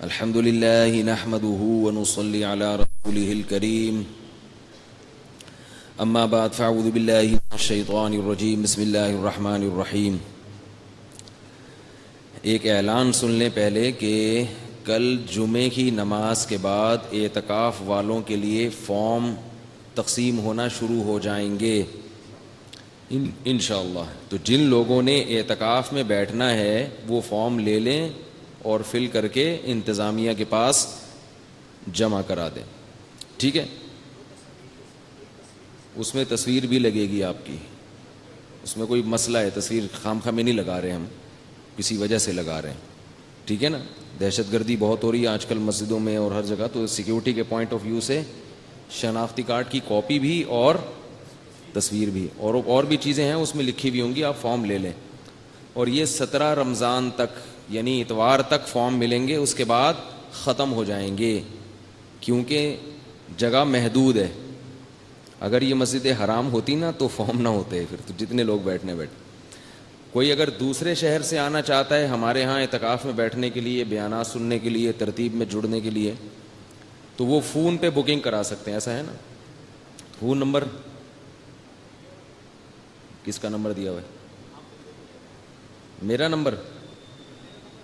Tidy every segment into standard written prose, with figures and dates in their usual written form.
الحمد لله نحمده ونصلي على رسوله الكريم اما بعد فاعوذ بالله من الشیطان الرجیم بسم اللہ الرحمن الرحیم۔ ایک اعلان سن لیں پہلے کہ کل جمعے کی نماز کے بعد اعتکاف والوں کے لیے فارم تقسیم ہونا شروع ہو جائیں گے انشاءاللہ۔ تو جن لوگوں نے اعتکاف میں بیٹھنا ہے وہ فارم لے لیں اور فل کر کے انتظامیہ کے پاس جمع کرا دیں، ٹھیک ہے؟ اس میں تصویر بھی لگے گی آپ کی، اس میں کوئی مسئلہ ہے، تصویر خام خواہ میں نہیں لگا رہے، ہم کسی وجہ سے لگا رہے ہیں، ٹھیک ہے نا؟ دہشت گردی بہت ہو رہی ہے آج کل مسجدوں میں اور ہر جگہ، تو سیکیورٹی کے پوائنٹ آف ویو سے شناختی کارڈ کی کاپی بھی اور تصویر بھی اور بھی چیزیں ہیں اس میں لکھی ہوئی ہوں گی، آپ فارم لے لیں۔ اور یہ 17 رمضان تک یعنی اتوار تک فارم ملیں گے، اس کے بعد ختم ہو جائیں گے کیونکہ جگہ محدود ہے۔ اگر یہ مسجد حرام ہوتی نا تو فارم نہ ہوتے، پھر تو جتنے لوگ بیٹھنے بیٹھے۔ کوئی اگر دوسرے شہر سے آنا چاہتا ہے ہمارے ہاں اعتکاف میں بیٹھنے کے لیے، بیانات سننے کے لیے، ترتیب میں جڑنے کے لیے، تو وہ فون پہ بکنگ کرا سکتے ہیں، ایسا ہے نا؟ فون نمبر کس کا نمبر دیا ہوا ہے؟ میرا نمبر،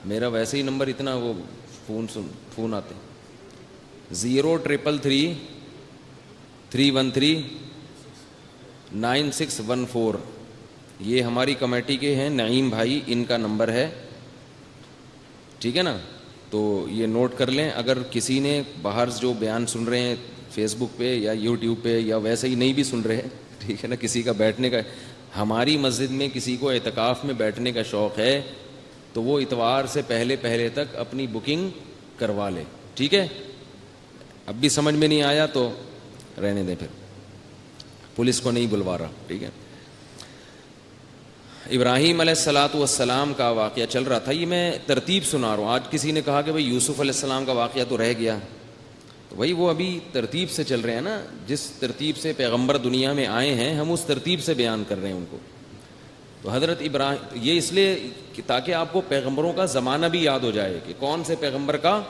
میرا ویسے ہی نمبر اتنا وہ فون آتے 033 313 9614۔ یہ ہماری کمیٹی کے ہیں نعیم بھائی، ان کا نمبر ہے، ٹھیک ہے نا؟ تو یہ نوٹ کر لیں۔ اگر کسی نے باہر جو بیان سن رہے ہیں فیس بک پہ یا یوٹیوب پہ یا ویسے ہی نہیں بھی سن رہے، ٹھیک ہے نا، کسی کا بیٹھنے کا، ہماری مسجد میں کسی کو اعتکاف میں بیٹھنے کا شوق ہے تو وہ اتوار سے پہلے تک اپنی بکنگ کروا لے، ٹھیک ہے؟ اب بھی سمجھ میں نہیں آیا تو رہنے دیں، پھر پولیس کو نہیں بلوا رہا، ٹھیک ہے؟ ابراہیم علیہ السلام کا واقعہ چل رہا تھا، یہ میں ترتیب سنا رہا ہوں۔ آج کسی نے کہا کہ بھئی یوسف علیہ السلام کا واقعہ تو رہ گیا، تو بھئی وہ ابھی ترتیب سے چل رہے ہیں نا، جس ترتیب سے پیغمبر دنیا میں آئے ہیں ہم اس ترتیب سے بیان کر رہے ہیں ان کو۔ تو حضرت ابراہیم، یہ اس لیے کہ تاکہ آپ کو پیغمبروں کا زمانہ بھی یاد ہو جائے کہ کون سے پیغمبر کا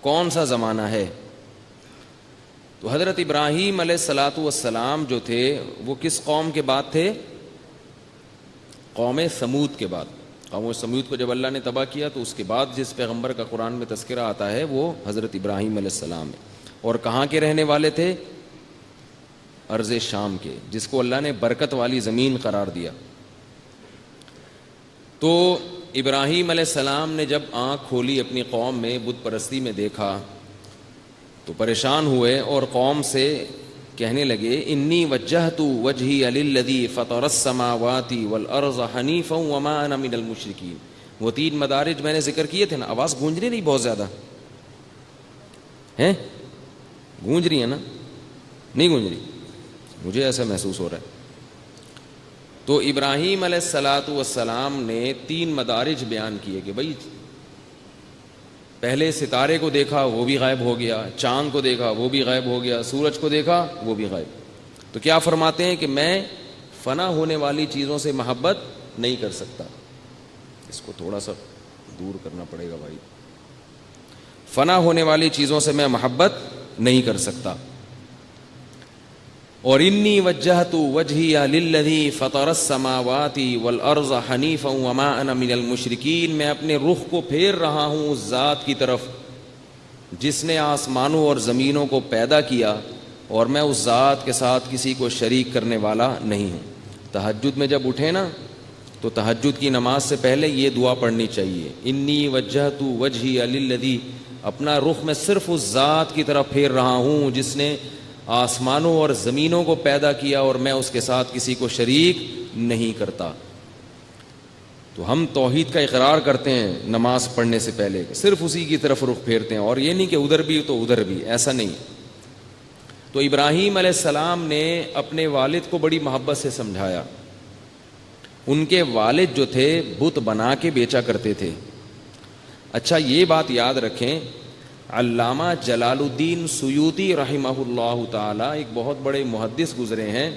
کون سا زمانہ ہے۔ تو حضرت ابراہیم علیہ السلام جو تھے وہ کس قوم کے بعد تھے؟ قوم سمود کے بعد۔ قوم سمود کو جب اللہ نے تباہ کیا تو اس کے بعد جس پیغمبر کا قرآن میں تذکرہ آتا ہے وہ حضرت ابراہیم علیہ السلام ہے۔ اور کہاں کے رہنے والے تھے؟ ارض شام کے، جس کو اللہ نے برکت والی زمین قرار دیا۔ تو ابراہیم علیہ السلام نے جب آنکھ کھولی اپنی قوم میں بت پرستی میں دیکھا تو پریشان ہوئے اور قوم سے کہنے لگے انی وجہت وجہی للذی فطر السماوات والارض حنیفا وما انا من المشرکین۔ وہ 3 مدارج میں نے ذکر کیے تھے نا، آواز گونج رہی نہیں بہت زیادہ ہیں؟ گونج رہی ہے نا؟ نہیں گونج رہی؟ مجھے ایسا محسوس ہو رہا ہے۔ تو ابراہیم علیہ السلام نے 3 مدارج بیان کیے کہ بھئی پہلے ستارے کو دیکھا وہ بھی غائب ہو گیا، چاند کو دیکھا وہ بھی غائب ہو گیا، سورج کو دیکھا وہ بھی غائب۔ تو کیا فرماتے ہیں کہ میں فنا ہونے والی چیزوں سے محبت نہیں کر سکتا۔ اس کو تھوڑا سا دور کرنا پڑے گا بھائی۔ فنا ہونے والی چیزوں سے میں محبت نہیں کر سکتا۔ اور انی وجہت وجہی للذی فطر السماوات والارض حنیفا وما انا من المشرکین۔ میں اپنے رخ کو پھیر رہا ہوں اس ذات کی طرف جس نے آسمانوں اور زمینوں کو پیدا کیا، اور میں اس ذات کے ساتھ کسی کو شریک کرنے والا نہیں ہوں۔ تہجد میں جب اٹھے نا تو تہجد کی نماز سے پہلے یہ دعا پڑھنی چاہیے، انی وجہت وجہی للذی، اپنا رخ میں صرف اس ذات کی طرف پھیر رہا ہوں جس نے آسمانوں اور زمینوں کو پیدا کیا اور میں اس کے ساتھ کسی کو شریک نہیں کرتا۔ تو ہم توحید کا اقرار کرتے ہیں نماز پڑھنے سے پہلے، صرف اسی کی طرف رخ پھیرتے ہیں، اور یہ نہیں کہ ادھر بھی تو ادھر بھی، ایسا نہیں۔ تو ابراہیم علیہ السلام نے اپنے والد کو بڑی محبت سے سمجھایا۔ ان کے والد جو تھے بت بنا کے بیچا کرتے تھے۔ اچھا یہ بات یاد رکھیں، علامہ جلال الدین سیوطی رحمہ اللہ تعالی ایک بہت بڑے محدث گزرے ہیں،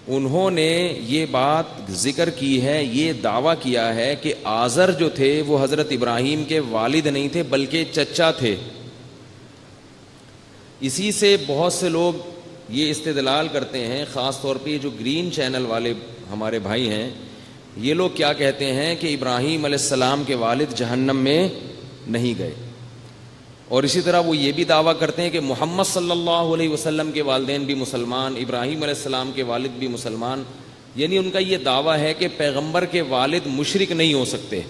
انہوں نے یہ بات ذکر کی ہے، یہ دعویٰ کیا ہے کہ آزر جو تھے وہ حضرت ابراہیم کے والد نہیں تھے بلکہ چچا تھے۔ اسی سے بہت سے لوگ یہ استدلال کرتے ہیں، خاص طور پہ جو گرین چینل والے ہمارے بھائی ہیں، یہ لوگ کیا کہتے ہیں کہ ابراہیم علیہ السلام کے والد جہنم میں نہیں گئے، اور اسی طرح وہ یہ بھی دعویٰ کرتے ہیں کہ محمد صلی اللہ علیہ وسلم کے والدین بھی مسلمان، ابراہیم علیہ السلام کے والد بھی مسلمان، یعنی ان کا یہ دعویٰ ہے کہ پیغمبر کے والد مشرک نہیں ہو سکتے۔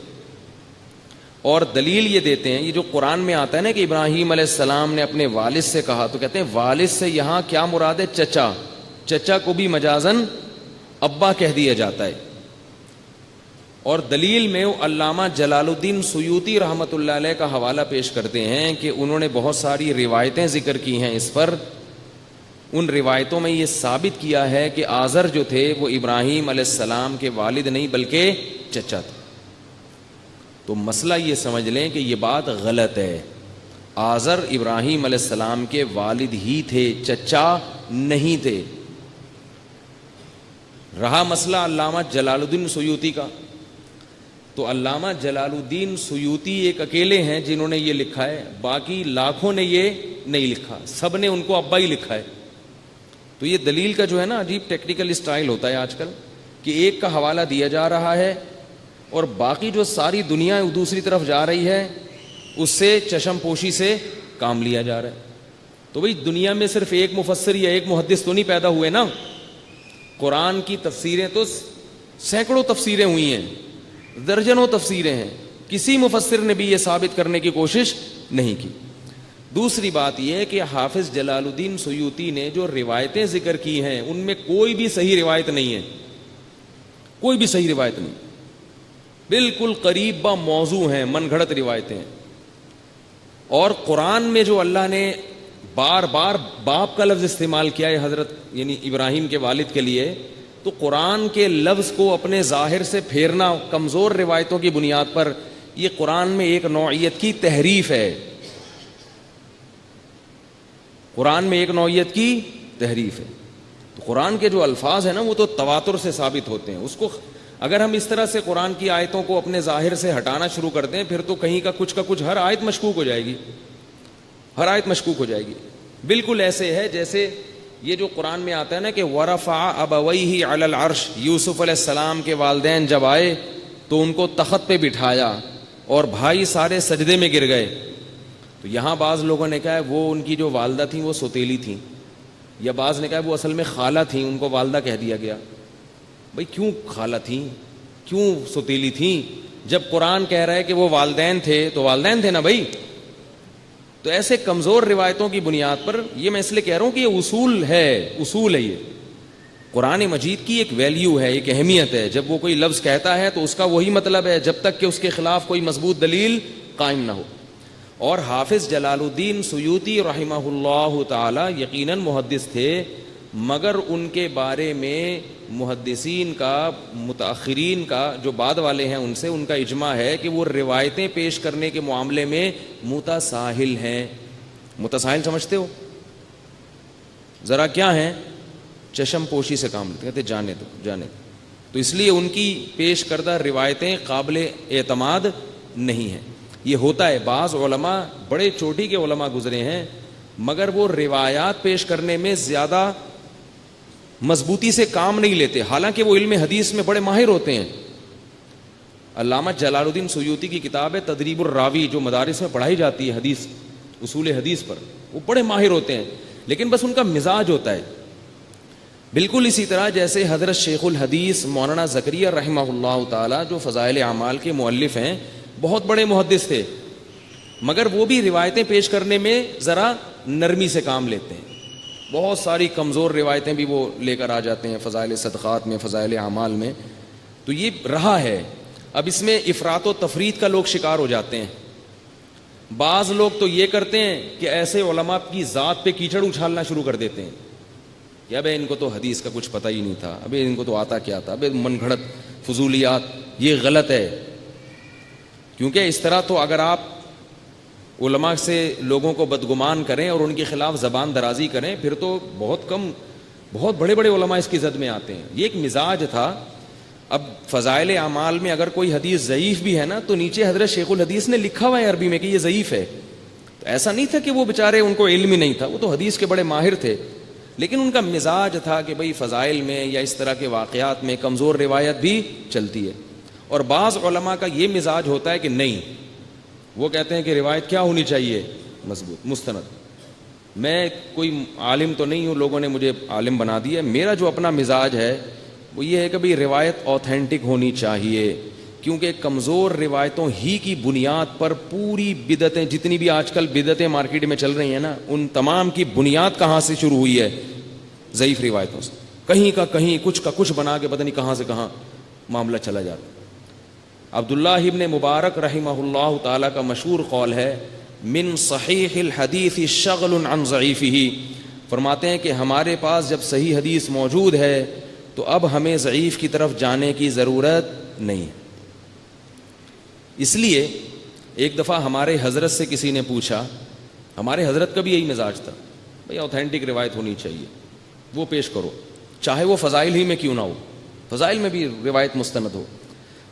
اور دلیل یہ دیتے ہیں، یہ جو قرآن میں آتا ہے نا کہ ابراہیم علیہ السلام نے اپنے والد سے کہا، تو کہتے ہیں والد سے یہاں کیا مراد ہے؟ چچا، چچا کو بھی مجازن ابا کہہ دیا جاتا ہے۔ اور دلیل میں علامہ جلال الدین سیوطی رحمۃ اللہ علیہ کا حوالہ پیش کرتے ہیں کہ انہوں نے بہت ساری روایتیں ذکر کی ہیں اس پر، ان روایتوں میں یہ ثابت کیا ہے کہ آزر جو تھے وہ ابراہیم علیہ السلام کے والد نہیں بلکہ چچا تھے۔ تو مسئلہ یہ سمجھ لیں کہ یہ بات غلط ہے، آزر ابراہیم علیہ السلام کے والد ہی تھے، چچا نہیں تھے۔ رہا مسئلہ علامہ جلال الدین سیوطی کا، تو علامہ جلال الدین سیوطی ایک اکیلے ہیں جنہوں نے یہ لکھا ہے، باقی لاکھوں نے یہ نہیں لکھا، سب نے ان کو ابا ہی لکھا ہے۔ تو یہ دلیل کا جو ہے نا عجیب ٹیکنیکل اسٹائل ہوتا ہے آج کل، کہ ایک کا حوالہ دیا جا رہا ہے اور باقی جو ساری دنیا دوسری طرف جا رہی ہے اس سے چشم پوشی سے کام لیا جا رہا ہے۔ تو بھئی دنیا میں صرف ایک مفسر یا ایک محدث تو نہیں پیدا ہوئے نا، قرآن کی تفسیریں تو سینکڑوں تفسیریں ہوئی ہیں، درجنوں تفسیریں ہیں، کسی مفسر نے بھی یہ ثابت کرنے کی کوشش نہیں کی۔ دوسری بات یہ ہے کہ حافظ جلال الدین سیوطی نے جو روایتیں ذکر کی ہیں ان میں کوئی بھی صحیح روایت نہیں ہے، کوئی بھی صحیح روایت نہیں، بالکل قریب با موضوع ہیں، من گھڑت روایتیں ہیں۔ اور قرآن میں جو اللہ نے بار بار باپ کا لفظ استعمال کیا ہے حضرت یعنی ابراہیم کے والد کے لیے، تو قرآن کے لفظ کو اپنے ظاہر سے پھیرنا کمزور روایتوں کی بنیاد پر، یہ قرآن میں ایک نوعیت کی تحریف ہے، قرآن میں ایک نوعیت کی تحریف ہے۔ تو قرآن کے جو الفاظ ہیں نا وہ تو تواتر سے ثابت ہوتے ہیں، اس کو اگر ہم اس طرح سے قرآن کی آیتوں کو اپنے ظاہر سے ہٹانا شروع کر دیں پھر تو کہیں کا کچھ ہر آیت مشکوک ہو جائے گی، ہر آیت مشکوک ہو جائے گی۔ بالکل ایسے ہے جیسے یہ جو قرآن میں آتا ہے نا کہ ورفع ابویہ علی العرش، یوسف علیہ السلام کے والدین جب آئے تو ان کو تخت پہ بٹھایا اور بھائی سارے سجدے میں گر گئے۔ تو یہاں بعض لوگوں نے کہا ہے وہ ان کی جو والدہ تھیں وہ سوتیلی تھیں، یا بعض نے کہا وہ اصل میں خالہ تھیں، ان کو والدہ کہہ دیا گیا۔ بھئی کیوں خالہ تھیں، کیوں سوتیلی تھیں؟ جب قرآن کہہ رہا ہے کہ وہ والدین تھے تو والدین تھے نا بھائی۔ تو ایسے کمزور روایتوں کی بنیاد پر یہ میں اس لیے کہہ رہا ہوں کہ یہ اصول ہے یہ قرآن مجید کی ایک ویلیو ہے، ایک اہمیت ہے۔ جب وہ کوئی لفظ کہتا ہے تو اس کا وہی مطلب ہے جب تک کہ اس کے خلاف کوئی مضبوط دلیل قائم نہ ہو۔ اور حافظ جلال الدین سیوطی رحمہ اللہ تعالی یقیناً محدث تھے، مگر ان کے بارے میں محدثین کا، متاخرین کا، جو بعد والے ہیں ان سے ان کا اجماع ہے کہ وہ روایتیں پیش کرنے کے معاملے میں متساہل ہیں۔ متساہل سمجھتے ہو؟ ذرا کیا ہیں؟ چشم پوشی سے کام لیتے، کہتے جانے دو۔ تو اس لیے ان کی پیش کردہ روایتیں قابل اعتماد نہیں ہیں۔ یہ ہوتا ہے، بعض علماء بڑے چوٹی کے علماء گزرے ہیں مگر وہ روایات پیش کرنے میں زیادہ مضبوطی سے کام نہیں لیتے، حالانکہ وہ علم حدیث میں بڑے ماہر ہوتے ہیں۔ علامہ جلال الدین سیوطی کی کتاب ہے تدریب الراوی، جو مدارس میں پڑھائی جاتی ہے حدیث، اصول حدیث پر، وہ بڑے ماہر ہوتے ہیں، لیکن بس ان کا مزاج ہوتا ہے۔ بالکل اسی طرح جیسے حضرت شیخ الحدیث مولانا زکریہ رحمہ اللہ تعالی جو فضائل اعمال کے مؤلف ہیں، بہت بڑے محدث تھے، مگر وہ بھی روایتیں پیش کرنے میں ذرا نرمی سے کام لیتے ہیں۔ بہت ساری کمزور روایتیں بھی وہ لے کر آ جاتے ہیں فضائل صدقات میں، فضائل اعمال میں۔ تو یہ رہا ہے۔ اب اس میں افراط و تفریط کا لوگ شکار ہو جاتے ہیں۔ بعض لوگ تو یہ کرتے ہیں کہ ایسے علماء کی ذات پہ کیچڑ اچھالنا شروع کر دیتے ہیں کہ ابے ان کو تو حدیث کا کچھ پتہ ہی نہیں تھا، ابے ان کو تو آتا کیا تھا، ابے من گھڑت فضولیات۔ یہ غلط ہے، کیونکہ اس طرح تو اگر آپ علماء سے لوگوں کو بدگمان کریں اور ان کے خلاف زبان درازی کریں پھر تو بہت کم بہت بڑے بڑے علماء اس کی زد میں آتے ہیں. یہ ایک مزاج تھا. اب فضائل اعمال میں اگر کوئی حدیث ضعیف بھی ہے نا تو نیچے حضرت شیخ الحدیث نے لکھا ہوا ہے عربی میں کہ یہ ضعیف ہے. تو ایسا نہیں تھا کہ وہ بیچارے ان کو علم ہی نہیں تھا, وہ تو حدیث کے بڑے ماہر تھے, لیکن ان کا مزاج تھا کہ بھئی فضائل میں یا اس طرح کے واقعات میں کمزور روایت بھی چلتی ہے. اور بعض علماء کا یہ مزاج ہوتا ہے کہ نہیں, وہ کہتے ہیں کہ روایت کیا ہونی چاہیے, مضبوط, مستند. میں کوئی عالم تو نہیں ہوں, لوگوں نے مجھے عالم بنا دیا. میرا جو اپنا مزاج ہے وہ یہ ہے کہ بھئی روایت اوتھینٹک ہونی چاہیے, کیونکہ کمزور روایتوں ہی کی بنیاد پر پوری بدعتیں, جتنی بھی آج کل بدعتیں مارکیٹ میں چل رہی ہیں نا, ان تمام کی بنیاد کہاں سے شروع ہوئی ہے؟ ضعیف روایتوں سے. کہیں کا کہیں, کچھ کا کچھ بنا کے پتہ نہیں کہاں سے کہاں معاملہ چلا جاتا. عبداللہ ابن مبارک رحمہ اللہ تعالیٰ کا مشہور قول ہے, من صحیح الحدیث شغل عن ضعیفہ, فرماتے ہیں کہ ہمارے پاس جب صحیح حدیث موجود ہے تو اب ہمیں ضعیف کی طرف جانے کی ضرورت نہیں. اس لیے ایک دفعہ ہمارے حضرت سے کسی نے پوچھا, ہمارے حضرت کا بھی یہی مزاج تھا, بھئی اوتھینٹک روایت ہونی چاہیے, وہ پیش کرو, چاہے وہ فضائل ہی میں کیوں نہ ہو, فضائل میں بھی روایت مستند ہو.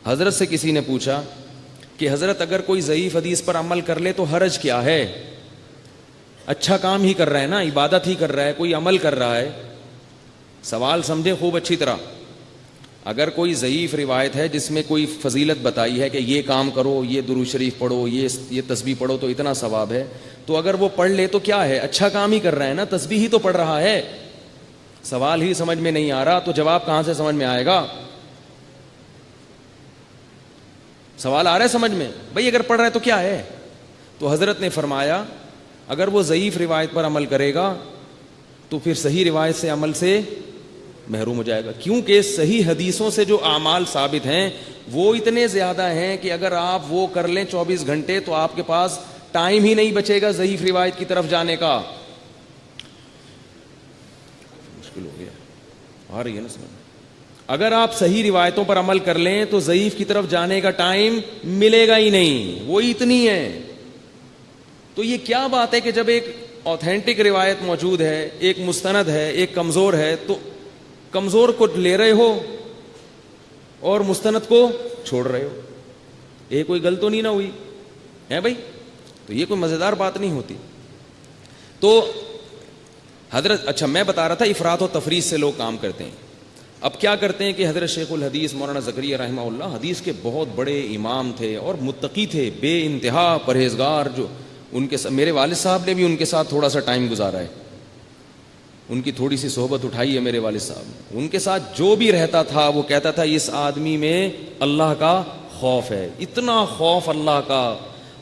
حضرت سے کسی نے پوچھا کہ حضرت اگر کوئی ضعیف حدیث پر عمل کر لے تو حرج کیا ہے؟ اچھا کام ہی کر رہا ہے نا, عبادت ہی کر رہا ہے, کوئی عمل کر رہا ہے. سوال سمجھے خوب اچھی طرح. اگر کوئی ضعیف روایت ہے جس میں کوئی فضیلت بتائی ہے کہ یہ کام کرو, یہ درود شریف پڑھو, یہ تسبیح پڑھو تو اتنا ثواب ہے, تو اگر وہ پڑھ لے تو کیا ہے, اچھا کام ہی کر رہا ہے نا, تسبیح ہی تو پڑھ رہا ہے. سوال ہی سمجھ میں نہیں آ رہا تو جواب کہاں سے سمجھ میں آئے گا؟ سوال آ رہا ہے سمجھ میں؟ بھئی اگر پڑھ رہا ہے تو کیا ہے؟ تو حضرت نے فرمایا اگر وہ ضعیف روایت پر عمل کرے گا تو پھر صحیح روایت سے عمل سے محروم ہو جائے گا, کیونکہ صحیح حدیثوں سے جو اعمال ثابت ہیں وہ اتنے زیادہ ہیں کہ اگر آپ وہ کر لیں 24 گھنٹے تو آپ کے پاس ٹائم ہی نہیں بچے گا ضعیف روایت کی طرف جانے کا. مشکل ہو گیا, آ رہی ہے نا سمجھ؟ اگر آپ صحیح روایتوں پر عمل کر لیں تو ضعیف کی طرف جانے کا ٹائم ملے گا ہی نہیں, وہ اتنی ہے. تو یہ کیا بات ہے کہ جب ایک اوتھینٹک روایت موجود ہے, ایک مستند ہے, ایک کمزور ہے, تو کمزور کو لے رہے ہو اور مستند کو چھوڑ رہے ہو. یہ کوئی غلط تو نہیں نہ ہوئی ہے بھائی؟ تو یہ کوئی مزیدار بات نہیں ہوتی. تو حضرت, اچھا میں بتا رہا تھا افراط و تفریط سے لوگ کام کرتے ہیں. اب کیا کرتے ہیں کہ حضرت شیخ الحدیث مولانا زکریا رحمہ اللہ حدیث کے بہت بڑے امام تھے اور متقی تھے, بے انتہا پرہیزگار. جو ان کے میرے والد صاحب نے بھی ان کے ساتھ تھوڑا سا ٹائم گزارا ہے, ان کی تھوڑی سی صحبت اٹھائی ہے میرے والد صاحب نے. ان کے ساتھ جو بھی رہتا تھا وہ کہتا تھا اس آدمی میں اللہ کا خوف ہے, اتنا خوف اللہ کا,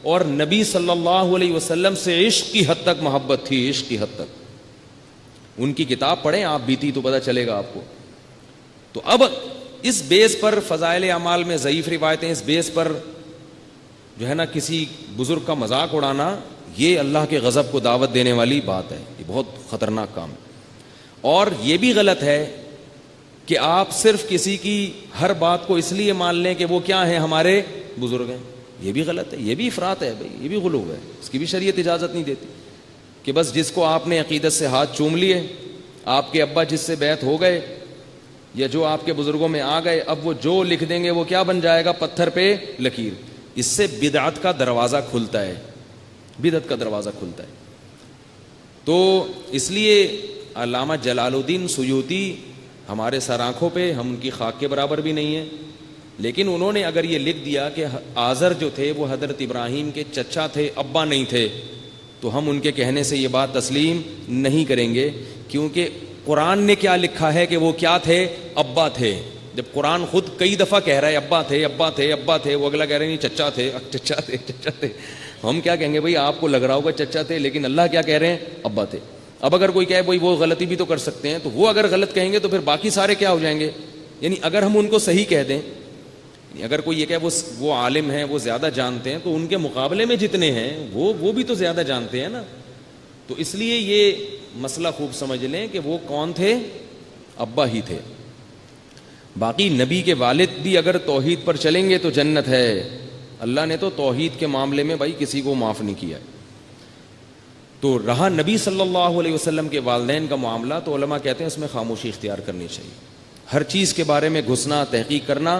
اور نبی صلی اللہ علیہ وسلم سے عشق کی حد تک محبت تھی, عشق کی حد تک. ان کی کتاب پڑھیں آپ بیتی تو پتہ چلے گا آپ کو. تو اب اس بیس پر فضائل اعمال میں ضعیف روایتیں, اس بیس پر جو ہے نا کسی بزرگ کا مذاق اڑانا, یہ اللہ کے غضب کو دعوت دینے والی بات ہے, یہ بہت خطرناک کام ہے. اور یہ بھی غلط ہے کہ آپ صرف کسی کی ہر بات کو اس لیے مان لیں کہ وہ کیا ہیں, ہمارے بزرگ ہیں. یہ بھی غلط ہے, یہ بھی افراط ہے بھائی, یہ بھی غلو ہے, اس کی بھی شریعت اجازت نہیں دیتی. کہ بس جس کو آپ نے عقیدت سے ہاتھ چوم لیے, آپ کے ابا جس سے بیعت ہو گئے یا جو آپ کے بزرگوں میں آ گئے, اب وہ جو لکھ دیں گے وہ کیا بن جائے گا, پتھر پہ لکیر. اس سے بدعت کا دروازہ کھلتا ہے, بدعت کا دروازہ کھلتا ہے. تو اس لیے علامہ جلال الدین سیوطی ہمارے سر آنکھوں پہ, ہم ان کی خاک کے برابر بھی نہیں ہیں, لیکن انہوں نے اگر یہ لکھ دیا کہ آزر جو تھے وہ حضرت ابراہیم کے چچا تھے, ابا نہیں تھے, تو ہم ان کے کہنے سے یہ بات تسلیم نہیں کریں گے, کیونکہ قرآن نے کیا لکھا ہے کہ وہ کیا تھے, ابا تھے. جب قرآن خود کئی دفعہ کہہ رہا ہے ابا تھے, ابا تھے, ابا تھے, وہ اگلا کہہ رہے ہیں نہیں چچا تھے, چچا تھے, چچا تھے. ہم کیا کہیں گے بھائی, آپ کو لگ رہا ہوگا چچا تھے, لیکن اللہ کیا کہہ رہے ہیں, ابا تھے. اب اگر کوئی کہے بھائی وہ غلطی بھی تو کر سکتے ہیں, تو وہ اگر غلط کہیں گے تو پھر باقی سارے کیا ہو جائیں گے. یعنی اگر ہم ان کو صحیح کہہ دیں, اگر کوئی یہ کہ وہ عالم ہیں, وہ زیادہ جانتے ہیں, تو ان کے مقابلے میں جتنے ہیں وہ بھی تو زیادہ جانتے ہیں نا. تو اس لیے یہ مسئلہ خوب سمجھ لیں کہ وہ کون تھے, ابا ہی تھے. باقی نبی کے والد بھی اگر توحید پر چلیں گے تو جنت ہے. اللہ نے تو توحید کے معاملے میں بھائی کسی کو معاف نہیں کیا. تو رہا نبی صلی اللہ علیہ وسلم کے والدین کا معاملہ، تو علماء کہتے ہیں اس میں خاموشی اختیار کرنی چاہیے. ہر چیز کے بارے میں گھسنا، تحقیق کرنا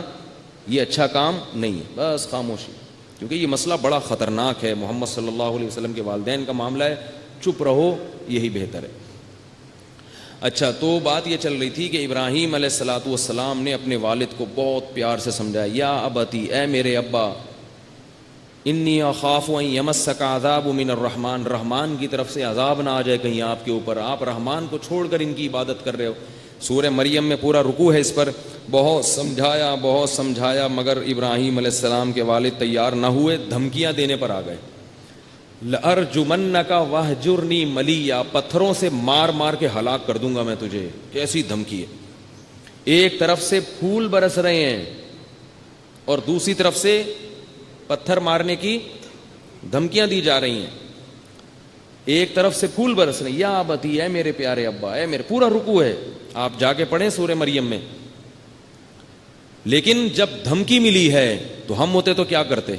یہ اچھا کام نہیں ہے، بس خاموشی، کیونکہ یہ مسئلہ بڑا خطرناک ہے. محمد صلی اللہ علیہ وسلم کے والدین کا معاملہ ہے، چپ رہو، یہی بہتر ہے. اچھا، تو بات یہ چل رہی تھی کہ ابراہیم علیہ الصلوۃ والسلام نے اپنے والد کو بہت پیار سے سمجھایا، یا ابتی، اے میرے ابا، انی اخاف ان یمسک عذاب من الرحمن، رحمان کی طرف سے عذاب نہ آ جائے کہیں آپ کے اوپر، آپ رحمان کو چھوڑ کر ان کی عبادت کر رہے ہو. سورہ مریم میں پورا رکوع ہے اس پر. بہت سمجھایا مگر ابراہیم علیہ السلام کے والد تیار نہ ہوئے، دھمکیاں دینے پر آ گئے. لَأَرْجُمَنَّكَ وَاهْجُرْنِي مَلِيًّا، پتھروں سے مار مار کے ہلاک کر دوں گا میں تجھے. کیسی دھمکی ہے! ایک طرف سے پھول برس رہے ہیں اور دوسری طرف سے پتھر مارنے کی دھمکیاں دی جا رہی ہیں. ایک طرف سے پھول برس رہے ہیں، یا ابتی، اے میرے پیارے ابا، اے میرے، پورا رکوع ہے، آپ جا کے پڑھیں سورہ مریم میں. لیکن جب دھمکی ملی ہے تو ہم ہوتے تو کیا کرتے؟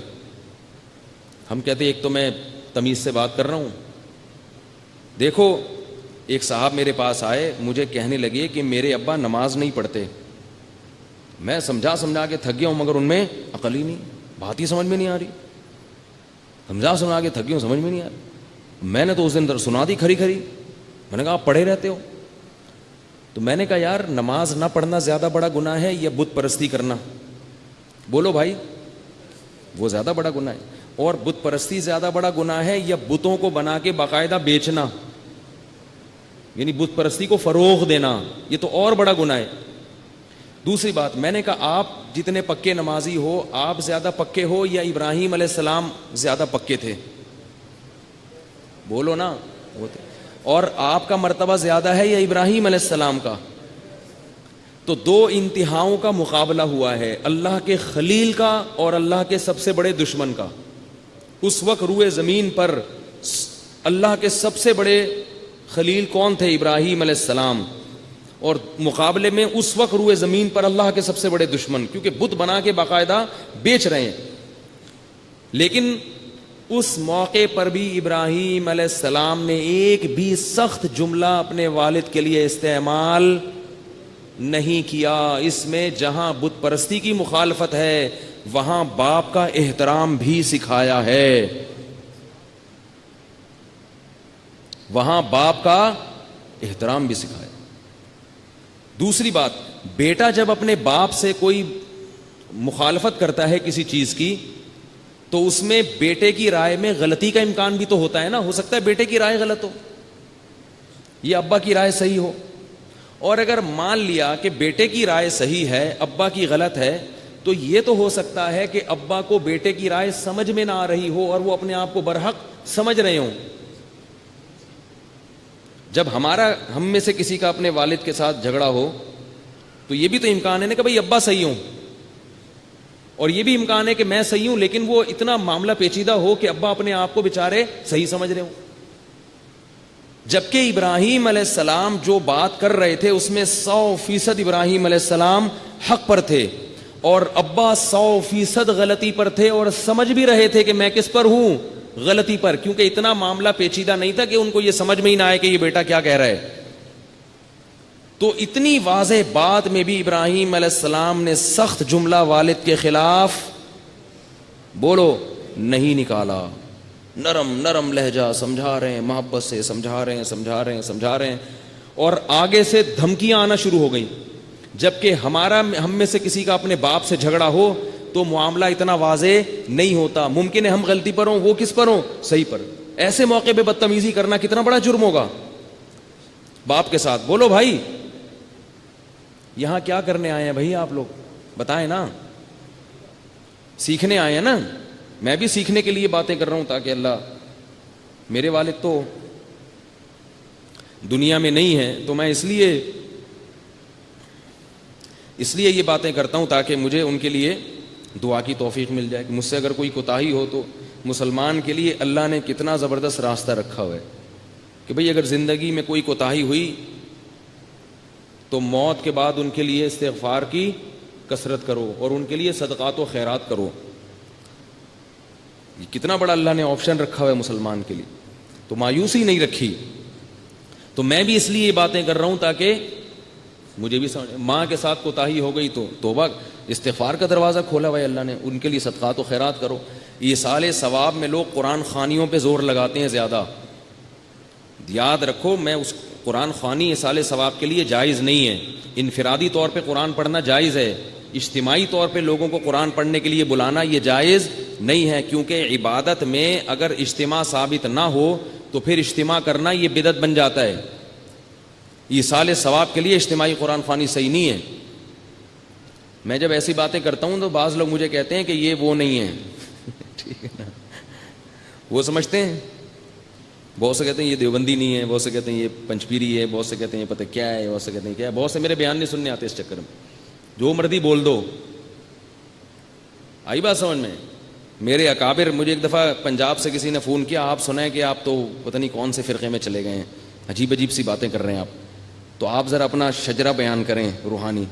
ہم کہتے ایک تو میں تمیز سے بات کر رہا ہوں. دیکھو، ایک صاحب میرے پاس آئے، مجھے کہنے لگے کہ میرے ابا نماز نہیں پڑھتے. میں سمجھا کے تھک گیا ہوں، مگر ان میں عقل ہی نہیں، بات ہی سمجھ میں نہیں آ رہی. سمجھا کے تھک گیا ہوں، سمجھ میں نہیں آ رہی. میں نے تو اس دن سنا دی کھری. میں نے کہا آپ پڑھے رہتے ہو. تو میں نے کہا یار، نماز نہ پڑھنا زیادہ بڑا گناہ ہے یا بت پرستی کرنا؟ بولو بھائی، وہ زیادہ بڑا گناہ ہے. اور بت پرستی زیادہ بڑا گناہ ہے یا بتوں کو بنا کے باقاعدہ بیچنا، یعنی بت پرستی کو فروغ دینا، یہ تو اور بڑا گناہ ہے. دوسری بات، میں نے کہا آپ جتنے پکے نمازی ہو، آپ زیادہ پکے ہو یا ابراہیم علیہ السلام زیادہ پکے تھے؟ بولو نا. اور آپ کا مرتبہ زیادہ ہے یا ابراہیم علیہ السلام کا؟ تو دو انتہاؤں کا مقابلہ ہوا ہے، اللہ کے خلیل کا اور اللہ کے سب سے بڑے دشمن کا. اس وقت روئے زمین پر اللہ کے سب سے بڑے خلیل کون تھے؟ ابراہیم علیہ السلام. اور مقابلے میں اس وقت روئے زمین پر اللہ کے سب سے بڑے دشمن، کیونکہ بت بنا کے باقاعدہ بیچ رہے ہیں. لیکن اس موقع پر بھی ابراہیم علیہ السلام نے ایک بھی سخت جملہ اپنے والد کے لیے استعمال نہیں کیا. اس میں جہاں بت پرستی کی مخالفت ہے، وہاں باپ کا احترام بھی سکھایا ہے. وہاں باپ کا احترام بھی سکھایا. دوسری بات، بیٹا جب اپنے باپ سے کوئی مخالفت کرتا ہے کسی چیز کی، تو اس میں بیٹے کی رائے میں غلطی کا امکان بھی تو ہوتا ہے نا. ہو سکتا ہے بیٹے کی رائے غلط ہو، یہ ابا کی رائے صحیح ہو. اور اگر مان لیا کہ بیٹے کی رائے صحیح ہے، ابا کی غلط ہے، تو یہ تو ہو سکتا ہے کہ ابا کو بیٹے کی رائے سمجھ میں نہ آ رہی ہو اور وہ اپنے آپ کو برحق سمجھ رہے ہوں. جب ہم میں سے کسی کا اپنے والد کے ساتھ جھگڑا ہو، تو یہ بھی تو امکان ہے نا کہ بھائی ابا صحیح ہوں، اور یہ بھی امکان ہے کہ میں صحیح ہوں، لیکن وہ اتنا معاملہ پیچیدہ ہو کہ ابا اپنے آپ کو بیچارے صحیح سمجھ رہے ہوں. جبکہ ابراہیم علیہ السلام جو بات کر رہے تھے اس میں 100% ابراہیم علیہ السلام حق پر تھے، اور ابا 100% غلطی پر تھے، اور سمجھ بھی رہے تھے کہ میں کس پر ہوں؟ غلطی پر. کیونکہ اتنا معاملہ پیچیدہ نہیں تھا کہ ان کو یہ سمجھ میں ہی نہ آئے کہ یہ بیٹا کیا کہہ رہا ہے. تو اتنی واضح بات میں بھی ابراہیم علیہ السلام نے سخت جملہ والد کے خلاف بولو نہیں نکالا. نرم لہجہ سمجھا رہے ہیں، محبت سے سمجھا رہے ہیں، اور آگے سے دھمکیاں آنا شروع ہو گئیں. جبکہ ہم میں سے کسی کا اپنے باپ سے جھگڑا ہو تو معاملہ اتنا واضح نہیں ہوتا. ممکن ہے ہم غلطی پر ہوں، وہ کس پر ہوں؟ صحیح پر. ایسے موقع پہ بدتمیزی کرنا کتنا بڑا جرم ہوگا باپ کے ساتھ. بولو بھائی، یہاں کیا کرنے آئے ہیں بھائی آپ لوگ؟ بتائیں نا. سیکھنے آئے ہیں نا. میں بھی سیکھنے کے لیے باتیں کر رہا ہوں تاکہ اللہ، میرے والد تو دنیا میں نہیں ہیں، تو میں اس لیے یہ باتیں کرتا ہوں تاکہ مجھے ان کے لیے دعا کی توفیق مل جائے کہ مجھ سے اگر کوئی کوتاہی ہو تو مسلمان کے لیے اللہ نے کتنا زبردست راستہ رکھا ہوا ہے کہ بھئی اگر زندگی میں کوئی کوتاہی ہوئی تو موت کے بعد ان کے لیے استغفار کی کثرت کرو اور ان کے لیے صدقات و خیرات کرو. یہ کتنا بڑا اللہ نے آپشن رکھا ہوا ہے مسلمان کے لیے. تو مایوسی نہیں رکھی. تو میں بھی اس لیے یہ باتیں کر رہا ہوں تاکہ مجھے بھی سمجھ. ماں کے ساتھ کوتاہی ہو گئی تو توبہ استغفار کا دروازہ کھولا ہوا ہے اللہ نے, ان کے لیے صدقات و خیرات کرو. ایصال ثواب میں لوگ قرآن خوانیوں پہ زور لگاتے ہیں زیادہ. یاد رکھو, میں اس قرآن خوانی ایصال ثواب کے لیے جائز نہیں ہے. انفرادی طور پہ قرآن پڑھنا جائز ہے, اجتماعی طور پہ لوگوں کو قرآن پڑھنے کے لیے بلانا یہ جائز نہیں ہے, کیونکہ عبادت میں اگر اجتماع ثابت نہ ہو تو پھر اجتماع کرنا یہ بدعت بن جاتا ہے. ایصال ثواب کے لیے اجتماعی قرآن خوانی صحیح نہیں ہے. میں جب ایسی باتیں کرتا ہوں تو بعض لوگ مجھے کہتے ہیں کہ یہ وہ نہیں ہے. ٹھیک ہے نا, وہ سمجھتے ہیں. بہت سے کہتے ہیں یہ دیوبندی نہیں ہے, بہت سے کہتے ہیں یہ پنچپیری ہے, بہت سے کہتے ہیں یہ پتہ کیا ہے, بہت سے کہتے ہیں کیا ہے. بہت سے میرے بیان نہیں سننے آتے اس چکر میں, جو مرضی بول دو. آئی بات سمجھ میں. میرے اکابر, مجھے ایک دفعہ پنجاب سے کسی نے فون کیا, آپ سنیں کہ آپ تو پتہ نہیں کون سے فرقے میں چلے گئے ہیں, عجیب عجیب سی باتیں کر رہے ہیں آپ, تو آپ ذرا اپنا شجرہ بیان کریں روحانی.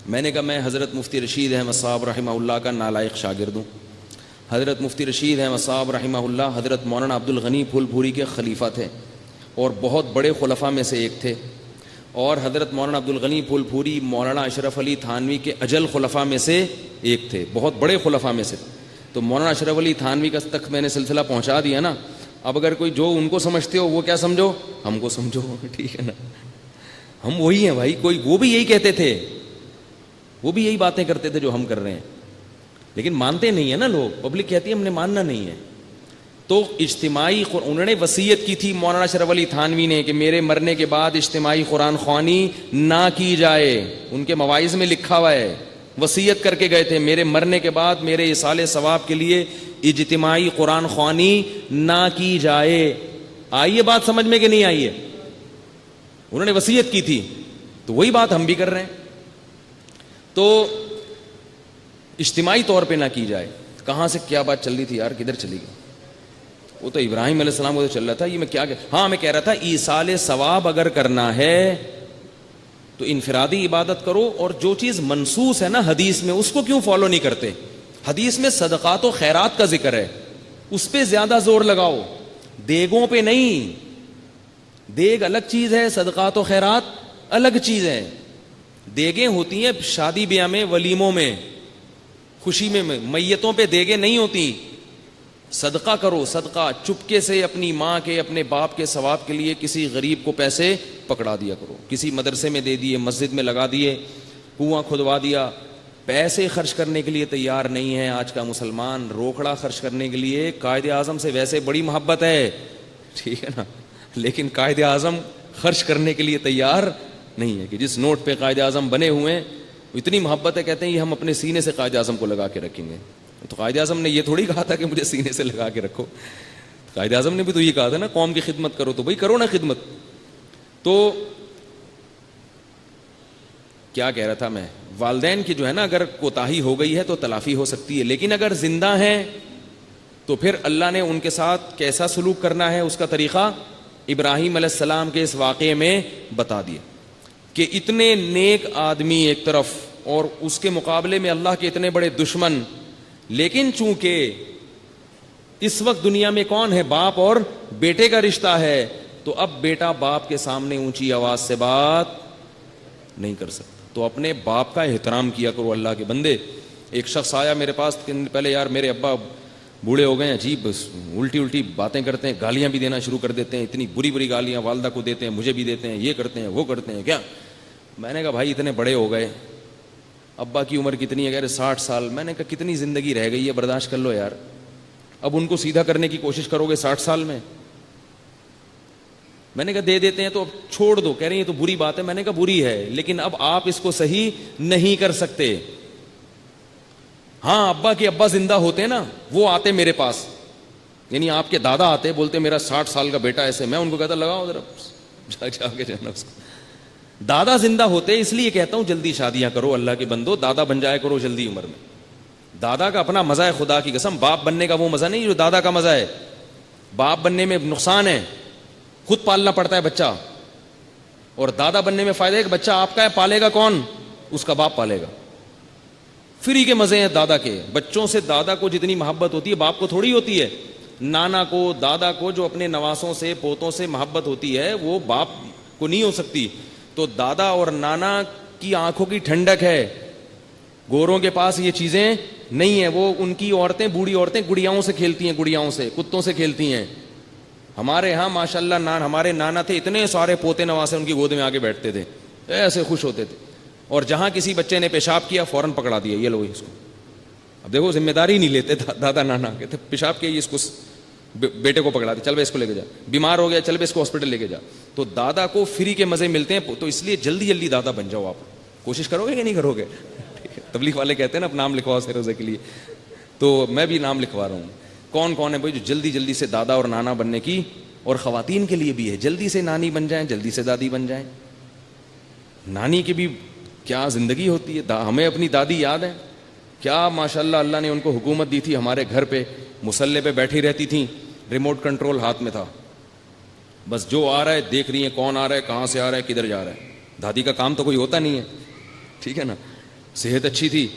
میں نے کہا میں حضرت مفتی رشید احمد صاحب رحمہ اللہ کا نالائق شاگرد ہوں. حضرت مفتی رشید احمد صاحب رحمہ اللہ حضرت مولانا عبد الغنی پھول پوری کے خلیفہ تھے اور بہت بڑے خلفاء میں سے ایک تھے, اور حضرت مولانا عبد الغنی پھول پوری مولانا اشرف علی تھانوی کے اجل خلفاء میں سے ایک تھے, بہت بڑے خلفاء میں سے. تو مولانا اشرف علی تھانوی کا تک میں نے سلسلہ پہنچا دیا نا. اب اگر کوئی جو ان کو سمجھتے ہو وہ کیا سمجھو, ہم کو سمجھو. ٹھیک ہے نا, ہم وہی ہیں بھائی. کوئی وہ بھی یہی کہتے تھے, وہ بھی یہی باتیں کرتے تھے جو ہم کر رہے ہیں, لیکن مانتے نہیں ہیں نا لوگ. پبلک کہتی ہے ہم نے ماننا نہیں ہے. تو اجتماعی انہوں نے وصیت کی تھی مولانا اشرف علی تھانوی نے کہ میرے مرنے کے بعد اجتماعی قرآن خوانی نہ کی جائے. ان کے مواعظ میں لکھا ہوا ہے, وصیت کر کے گئے تھے میرے مرنے کے بعد میرے ایصال ثواب کے لیے اجتماعی قرآن خوانی نہ کی جائے. آئیے بات سمجھ میں کہ نہیں آئی ہے؟ انہوں نے وصیت کی تھی, تو وہی بات ہم بھی کر رہے ہیں. تو اجتماعی طور پہ نہ کی جائے. کہاں سے کیا بات چل رہی تھی یار, کدھر چلی گئی؟ وہ تو ابراہیم علیہ السلام کو تو چل رہا تھا. یہ میں کیا ہاں میں کہہ رہا تھا ایصال ثواب اگر کرنا ہے تو انفرادی عبادت کرو, اور جو چیز منصوص ہے نا حدیث میں اس کو کیوں فالو نہیں کرتے؟ حدیث میں صدقات و خیرات کا ذکر ہے, اس پہ زیادہ زور لگاؤ, دیگوں پہ نہیں. دیگ الگ چیز ہے, صدقات و خیرات الگ چیز ہے. دیگیں ہوتی ہیں شادی بیاہ میں, ولیموں میں, خوشی میں. میتوں پہ دیگیں نہیں ہوتی. صدقہ کرو, صدقہ چپکے سے اپنی ماں کے اپنے باپ کے ثواب کے لیے کسی غریب کو پیسے پکڑا دیا کرو, کسی مدرسے میں دے دیے, مسجد میں لگا دیے, کنواں کھدوا دیا. پیسے خرچ کرنے کے لیے تیار نہیں ہے آج کا مسلمان. روکڑا خرچ کرنے کے لیے قائد اعظم سے ویسے بڑی محبت ہے, ٹھیک ہے نا, لیکن قائد اعظم خرچ کرنے کے لیے تیار نہیں ہے. کہ جس نوٹ پہ قائد اعظم بنے ہوئے ہیں اتنی محبت ہے, کہتے ہیں یہ ہم اپنے سینے سے قائد اعظم کو لگا کے رکھیں گے. تو قائد اعظم نے یہ تھوڑی کہا تھا کہ مجھے سینے سے لگا کے رکھو. قائد اعظم نے بھی تو یہ کہا تھا نا قوم کی خدمت کرو, تو بھائی کرو نا خدمت. تو کیا کہہ رہا تھا میں, والدین کی جو ہے نا اگر کوتاہی ہو گئی ہے تو تلافی ہو سکتی ہے, لیکن اگر زندہ ہیں تو پھر اللہ نے ان کے ساتھ کیسا سلوک کرنا ہے اس کا طریقہ ابراہیم علیہ السلام کے اس واقعے میں بتا دیا. کہ اتنے نیک آدمی ایک طرف اور اس کے مقابلے میں اللہ کے اتنے بڑے دشمن, لیکن چونکہ اس وقت دنیا میں کون ہے, باپ اور بیٹے کا رشتہ ہے, تو اب بیٹا باپ کے سامنے اونچی آواز سے بات نہیں کر سکتا. تو اپنے باپ کا احترام کیا کرو اللہ کے بندے. ایک شخص آیا میرے پاس پہلے, یار میرے ابا بوڑھے ہو گئے ہیں, عجیب الٹی الٹی باتیں کرتے ہیں, گالیاں بھی دینا شروع کر دیتے ہیں, اتنی بری بری گالیاں والدہ کو دیتے ہیں, مجھے بھی دیتے ہیں, یہ کرتے ہیں وہ کرتے ہیں. کیا میں نے کہا بھائی اتنے بڑے ہو گئے, ابا کی عمر کتنی ہے, کہہ رہے 60 سال. میں نے کہا کتنی زندگی رہ گئی ہے, برداشت کر لو یار. اب ان کو سیدھا کرنے کی کوشش کرو گے 60 سال میں؟ میں نے کہا دے دیتے ہیں تو اب چھوڑ دو. کہہ رہے ہیں یہ تو بری بات ہے. میں نے کہا بری ہے, لیکن اب آپ اس کو صحیح نہیں کر سکتے. ہاں ابا کے ابا زندہ ہوتے نا, وہ آتے میرے پاس, یعنی آپ کے دادا آتے, بولتے میرا 60 سال کا بیٹا ایسے. میں ان کو کہتا لگاؤ ذرا جا کے جانا اس کو. دادا زندہ ہوتے, اس لیے کہتا ہوں جلدی شادیاں کرو اللہ کے بندو, دادا بن جائے کرو جلدی عمر میں. دادا کا اپنا مزہ ہے, خدا کی قسم. باپ بننے کا وہ مزہ نہیں جو دادا کا مزہ ہے. باپ بننے میں نقصان ہے, خود پالنا پڑتا ہے بچہ, اور دادا بننے میں فائدہ ہے کہ بچہ آپ کا ہے, پالے گا کون, اس کا باپ پالے گا. فری کے مزے ہیں دادا کے. بچوں سے دادا کو جتنی محبت ہوتی ہے باپ کو تھوڑی ہوتی ہے. نانا کو, دادا کو جو اپنے نواسوں سے, پوتوں سے محبت ہوتی ہے وہ باپ کو نہیں ہو سکتی. تو دادا اور نانا کی آنکھوں کی ٹھنڈک ہے, گوروں کے پاس یہ چیزیں نہیں ہیں. وہ ان کی عورتیں, بوڑھی عورتیں گڑیاؤں سے کھیلتی ہیں, گڑیاؤں سے, کتوں سے کھیلتی ہیں. ہمارے ہاں ماشاءاللہ ہمارے نانا تھے, اتنے سارے پوتے نواسے ان کی گود میں آگے بیٹھتے تھے, ایسے خوش ہوتے تھے. اور جہاں کسی بچے نے پیشاب کیا فوراً پکڑا دیا, یہ لو اس کو. اب دیکھو ذمہ داری نہیں لیتے دادا نانا, کہتے پیشاب کیا, اس کو بیٹے کو پکڑا دیا, چل بھائی اس کو لے کے جا. بیمار ہو گیا, چل بھائی اس کو ہاسپٹل لے کے جا. تو دادا کو فری کے مزے ملتے ہیں. تو اس لیے جلدی جلدی دادا بن جاؤ. آپ کوشش کرو گے کہ نہیں کرو گے؟ تبلیغ والے کہتے ہیں نا اب نام لکھواؤ سے روزے کے لیے, تو میں بھی نام لکھوا رہا ہوں. کون کون ہے بھائی جو جلدی جلدی سے دادا اور نانا بننے کی, اور خواتین کے لیے بھی ہے, جلدی سے نانی بن جائیں, جلدی سے دادی بن جائیں. نانی کی بھی کیا زندگی ہوتی ہے. ہمیں اپنی دادی یاد ہے, کیا ماشاءاللہ اللہ نے ان کو حکومت دی تھی. ہمارے گھر پہ مصلے پہ بیٹھی رہتی تھیں, ریموٹ کنٹرول ہاتھ میں تھا, بس جو آ رہا ہے دیکھ رہی ہیں, کون آ رہا ہے, کہاں سے آ رہا ہے, کدھر جا رہا ہے. دادی کا کام تو کوئی ہوتا نہیں ہے, ٹھیک ہے نا. صحت اچھی تھی,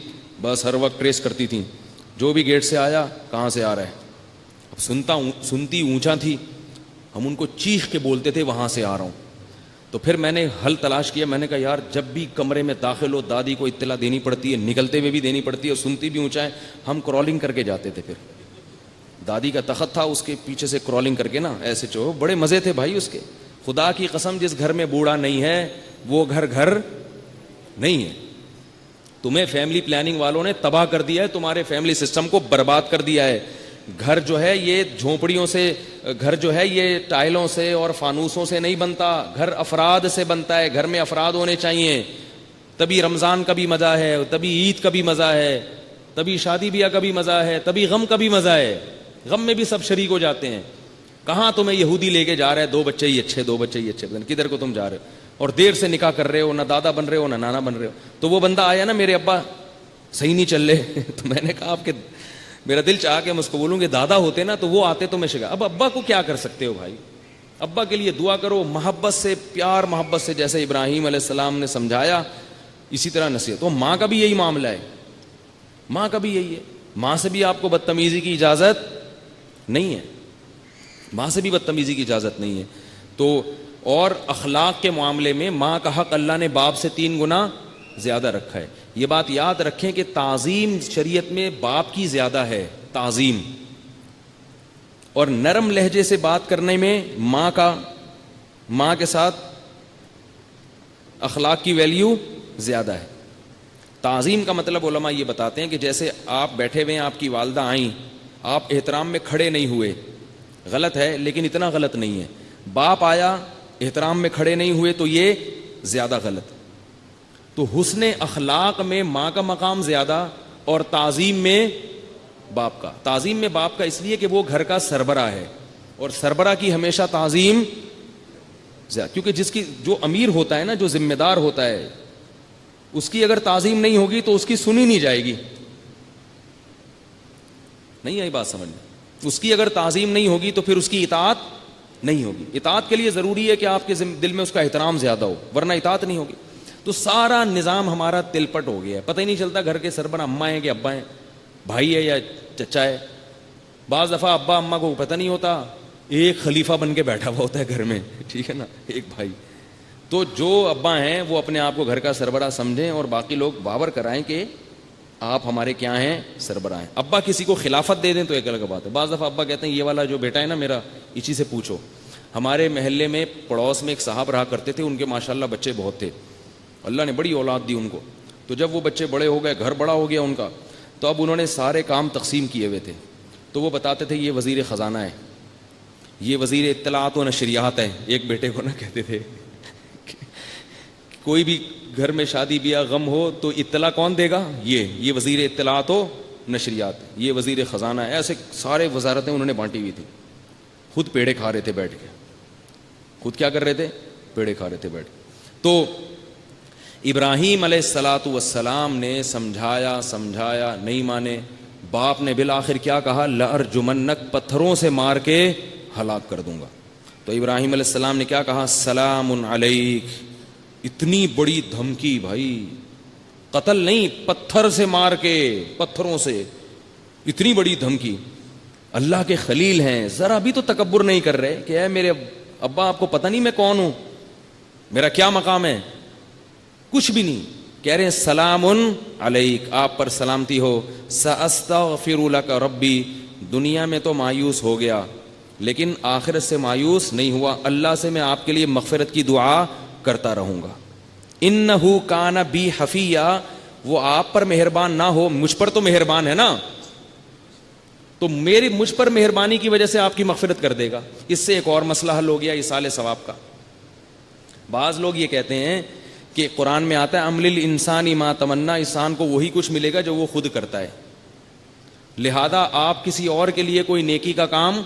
بس ہر وقت ٹریس کرتی تھیں, جو بھی گیٹ سے آیا کہاں سے آ رہا ہے. اب سنتی اونچا تھی, ہم ان کو چیخ کے بولتے تھے وہاں سے آ رہا ہوں. تو پھر میں نے حل تلاش کیا, میں نے کہا یار جب بھی کمرے میں داخل ہو دادی کو اطلاع دینی پڑتی ہے, نکلتے ہوئے بھی دینی پڑتی ہے, اور سنتی بھی اونچا ہے. ہم کرالنگ کر کے جاتے تھے. پھر دادی کا تخت تھا, اس کے پیچھے سے کرالنگ کر کے نا ایسے چو, بڑے مزے تھے بھائی اس کے. خدا کی قسم جس گھر میں بوڑھا نہیں ہے وہ گھر نہیں ہے. تمہیں فیملی پلاننگ والوں نے تباہ کر دیا ہے, تمہارے فیملی سسٹم کو برباد کر دیا ہے. گھر جو ہے یہ جھونپڑیوں سے, گھر جو ہے یہ ٹائلوں سے اور فانوسوں سے نہیں بنتا, گھر افراد سے بنتا ہے. گھر میں افراد ہونے چاہیے, تبھی رمضان کا بھی مزہ ہے, تبھی عید کا بھی مزہ ہے, تبھی شادی بیاہ کا بھی مزہ ہے, تبھی غم کا بھی مزہ ہے. غم میں بھی سب شریک ہو جاتے ہیں. کہاں تمہیں یہودی لے کے جا رہا ہے, 2 بچے ہی اچھے, 2 بچے ہی اچھے, کدھر کو تم جا رہے ہو, اور دیر سے نکاح کر رہے ہو, نہ دادا بن رہے ہو نہ نانا بن رہے ہو. تو وہ بندہ آیا نا, میرے ابا صحیح نہیں چل رہے تو میں نے کہا آپ کے, میرا دل چاہ کے میں اس کو بولوں گے دادا ہوتے نا تو وہ آتے تو میں شکا. اب ابا کو کیا کر سکتے ہو بھائی, ابا کے لیے دعا کرو محبت سے, پیار محبت سے, جیسے ابراہیم علیہ السلام نے سمجھایا اسی طرح نصیحت. تو ماں کا بھی یہی معاملہ ہے, ماں کا بھی یہی ہے. ماں سے بھی آپ کو بدتمیزی کی اجازت نہیں ہے, ماں سے بھی بدتمیزی کی اجازت نہیں ہے. تو اور اخلاق کے معاملے میں ماں کا حق اللہ نے باپ سے 3 گنا زیادہ رکھا ہے. یہ بات یاد رکھیں کہ تعظیم شریعت میں باپ کی زیادہ ہے, تعظیم. اور نرم لہجے سے بات کرنے میں ماں کے ساتھ اخلاق کی ویلیو زیادہ ہے. تعظیم کا مطلب علماء یہ بتاتے ہیں کہ جیسے آپ بیٹھے ہوئے ہیں, آپ کی والدہ آئیں, آپ احترام میں کھڑے نہیں ہوئے, غلط ہے لیکن اتنا غلط نہیں ہے. باپ آیا, احترام میں کھڑے نہیں ہوئے, تو یہ زیادہ غلط. تو حسن اخلاق میں ماں کا مقام زیادہ, اور تعظیم میں باپ کا. تعظیم میں باپ کا اس لیے کہ وہ گھر کا سربراہ ہے, اور سربراہ کی ہمیشہ تعظیم زیادہ, کیونکہ جس کی جو امیر ہوتا ہے نا, جو ذمہ دار ہوتا ہے, اس کی اگر تعظیم نہیں ہوگی تو اس کی سنی نہیں جائے گی. نہیں آئی بات سمجھ میں؟ اس کی اگر تعظیم نہیں ہوگی تو پھر اس کی اطاعت نہیں ہوگی. اطاعت کے لیے ضروری ہے کہ آپ کے دل میں اس کا احترام زیادہ ہو, ورنہ اطاعت نہیں ہوگی. تو سارا نظام ہمارا تلپٹ ہو گیا ہے, پتہ ہی نہیں چلتا گھر کے سربراہ اماں ہیں کہ ابا ہیں, بھائی ہے یا چچا ہے. بعض دفعہ ابا اماں کو پتہ نہیں ہوتا, ایک خلیفہ بن کے بیٹھا ہوا ہوتا ہے گھر میں, ٹھیک ہے نا, ایک بھائی. تو جو ابا ہیں وہ اپنے آپ کو گھر کا سربراہ سمجھیں, اور باقی لوگ باور کرائیں کہ آپ ہمارے کیا ہیں, سربراہ ہیں. ابا کسی کو خلافت دے دیں تو ایک الگ بات ہے. بعض دفعہ ابا کہتے ہیں یہ والا جو بیٹا ہے نا میرا, اسی سے پوچھو. ہمارے محلے میں پڑوس میں ایک صاحب رہا کرتے تھے, ان کے ماشاءاللہ بچے بہت تھے, اللہ نے بڑی اولاد دی ان کو. تو جب وہ بچے بڑے ہو گئے, گھر بڑا ہو گیا ان کا, تو اب انہوں نے سارے کام تقسیم کیے ہوئے تھے. تو وہ بتاتے تھے یہ وزیر خزانہ ہے, یہ وزیر اطلاعات و نشریات ہے. ایک بیٹے کو نہ کہتے تھے کوئی بھی گھر میں شادی بیاہ غم ہو تو اطلاع کون دے گا, یہ وزیر اطلاعات و نشریات, یہ وزیر خزانہ ہے. ایسے سارے وزارتیں انہوں نے بانٹی ہوئی تھی. خود پیڑے کھا رہے تھے بیٹھ کے, خود کیا کر رہے تھے, پیڑے کھا رہے تھے بیٹھ کے. تو ابراہیم علیہ الصلاۃ والسلام نے سمجھایا نہیں مانے. باپ نے بالآخر کیا کہا, لأرجمنک, پتھروں سے مار کے ہلاک کر دوں گا. تو ابراہیم علیہ السلام نے کیا کہا, سلام علیک. اتنی بڑی دھمکی بھائی, قتل نہیں, پتھر سے مار کے, پتھروں سے اتنی بڑی دھمکی. اللہ کے خلیل ہیں, ذرا بھی تو تکبر نہیں کر رہے کہ اے میرے ابا آپ کو پتہ نہیں میں کون ہوں, میرا کیا مقام ہے, کچھ بھی نہیں. کہہ رہے ہیں سلام علیک, آپ پر سلامتی ہو. ساستغفر لک ربی, دنیا میں تو مایوس ہو گیا لیکن آخرت سے مایوس نہیں ہوا, اللہ سے میں آپ کے لیے مغفرت کی دعا کرتا رہوں گا. انہ کان بی حفیہ, وہ آپ پر مہربان نہ ہو, مجھ پر تو مہربان ہے نا, تو میری مجھ پر مہربانی کی وجہ سے آپ کی مغفرت کر دے گا. اس سے ایک اور مسئلہ حل ہو گیا ایصال ثواب کا. بعض لوگ یہ کہتے ہیں کہ قرآن میں آتا ہے عمل الانسان ما تمنا, انسان کو وہی کچھ ملے گا جو وہ خود کرتا ہے, لہذا آپ کسی اور کے لیے کوئی نیکی کا کام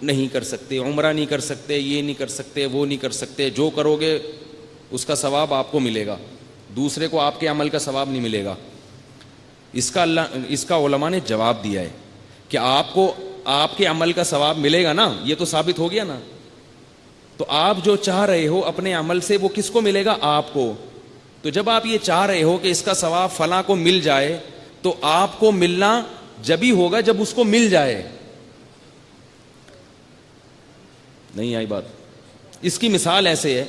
نہیں کر سکتے, عمرہ نہیں کر سکتے, یہ نہیں کر سکتے, وہ نہیں کر سکتے, جو کرو گے اس کا ثواب آپ کو ملے گا, دوسرے کو آپ کے عمل کا ثواب نہیں ملے گا. اس کا علماء نے جواب دیا ہے کہ آپ کو آپ کے عمل کا ثواب ملے گا نا, یہ تو ثابت ہو گیا نا. تو آپ جو چاہ رہے ہو اپنے عمل سے وہ کس کو ملے گا, آپ کو. تو جب آپ یہ چاہ رہے ہو کہ اس کا ثواب فلاں کو مل جائے, تو آپ کو ملنا جب ہی ہوگا جب اس کو مل جائے. نہیں آئی بات؟ اس کی مثال ایسے ہے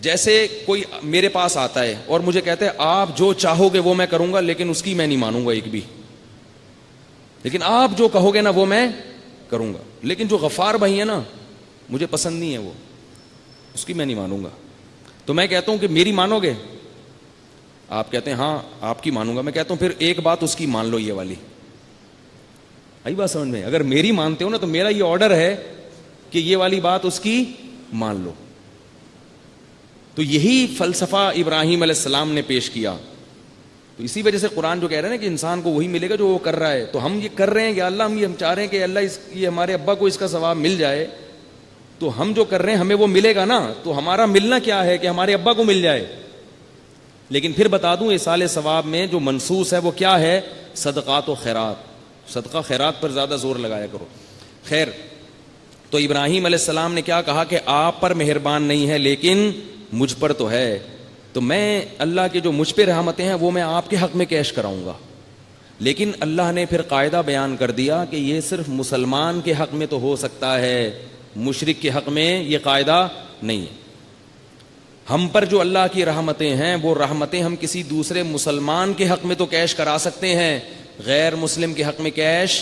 جیسے کوئی میرے پاس آتا ہے اور مجھے کہتا ہے آپ جو چاہو گے وہ میں کروں گا, لیکن اس کی میں نہیں مانوں گا ایک بھی, لیکن آپ جو کہو گے نا وہ میں کروں گا. لیکن جو غفار بھائی ہے نا, مجھے پسند نہیں ہے وہ, اس کی میں نہیں مانوں گا. تو میں کہتا ہوں کہ میری مانو گے, آپ کہتے ہیں ہاں آپ کی مانوں گا. میں کہتا ہوں پھر ایک بات اس کی مان لو, یہ والی. آئی بات سمجھ میں؟ اگر میری مانتے ہو نا تو میرا یہ آرڈر ہے کہ یہ والی بات اس کی مان لو. تو یہی فلسفہ ابراہیم علیہ السلام نے پیش کیا. تو اسی وجہ سے قرآن جو کہہ رہے ہیں نا کہ انسان کو وہی ملے گا جو وہ کر رہا ہے, تو ہم یہ کر رہے ہیں کہ اللہ ہم چاہ رہے ہیں کہ اللہ یہ ہمارے ابا کو اس کا ثواب مل جائے, تو ہم جو کر رہے ہیں ہمیں وہ ملے گا نا. تو ہمارا ملنا کیا ہے کہ ہمارے ابا کو مل جائے. لیکن پھر بتا دوں ایصال ثواب میں جو منصوص ہے وہ کیا ہے, صدقات و خیرات. صدقہ خیرات پر زیادہ زور لگایا کرو. خیر, تو ابراہیم علیہ السلام نے کیا کہا کہ آپ پر مہربان نہیں ہے لیکن مجھ پر تو ہے, تو میں اللہ کے جو مجھ پہ رحمتیں ہیں وہ میں آپ کے حق میں کیش کراؤں گا. لیکن اللہ نے پھر قاعدہ بیان کر دیا کہ یہ صرف مسلمان کے حق میں تو ہو سکتا ہے, مشرک کے حق میں یہ قاعدہ نہیں ہے. ہم پر جو اللہ کی رحمتیں ہیں وہ رحمتیں ہم کسی دوسرے مسلمان کے حق میں تو کیش کرا سکتے ہیں, غیر مسلم کے حق میں کیش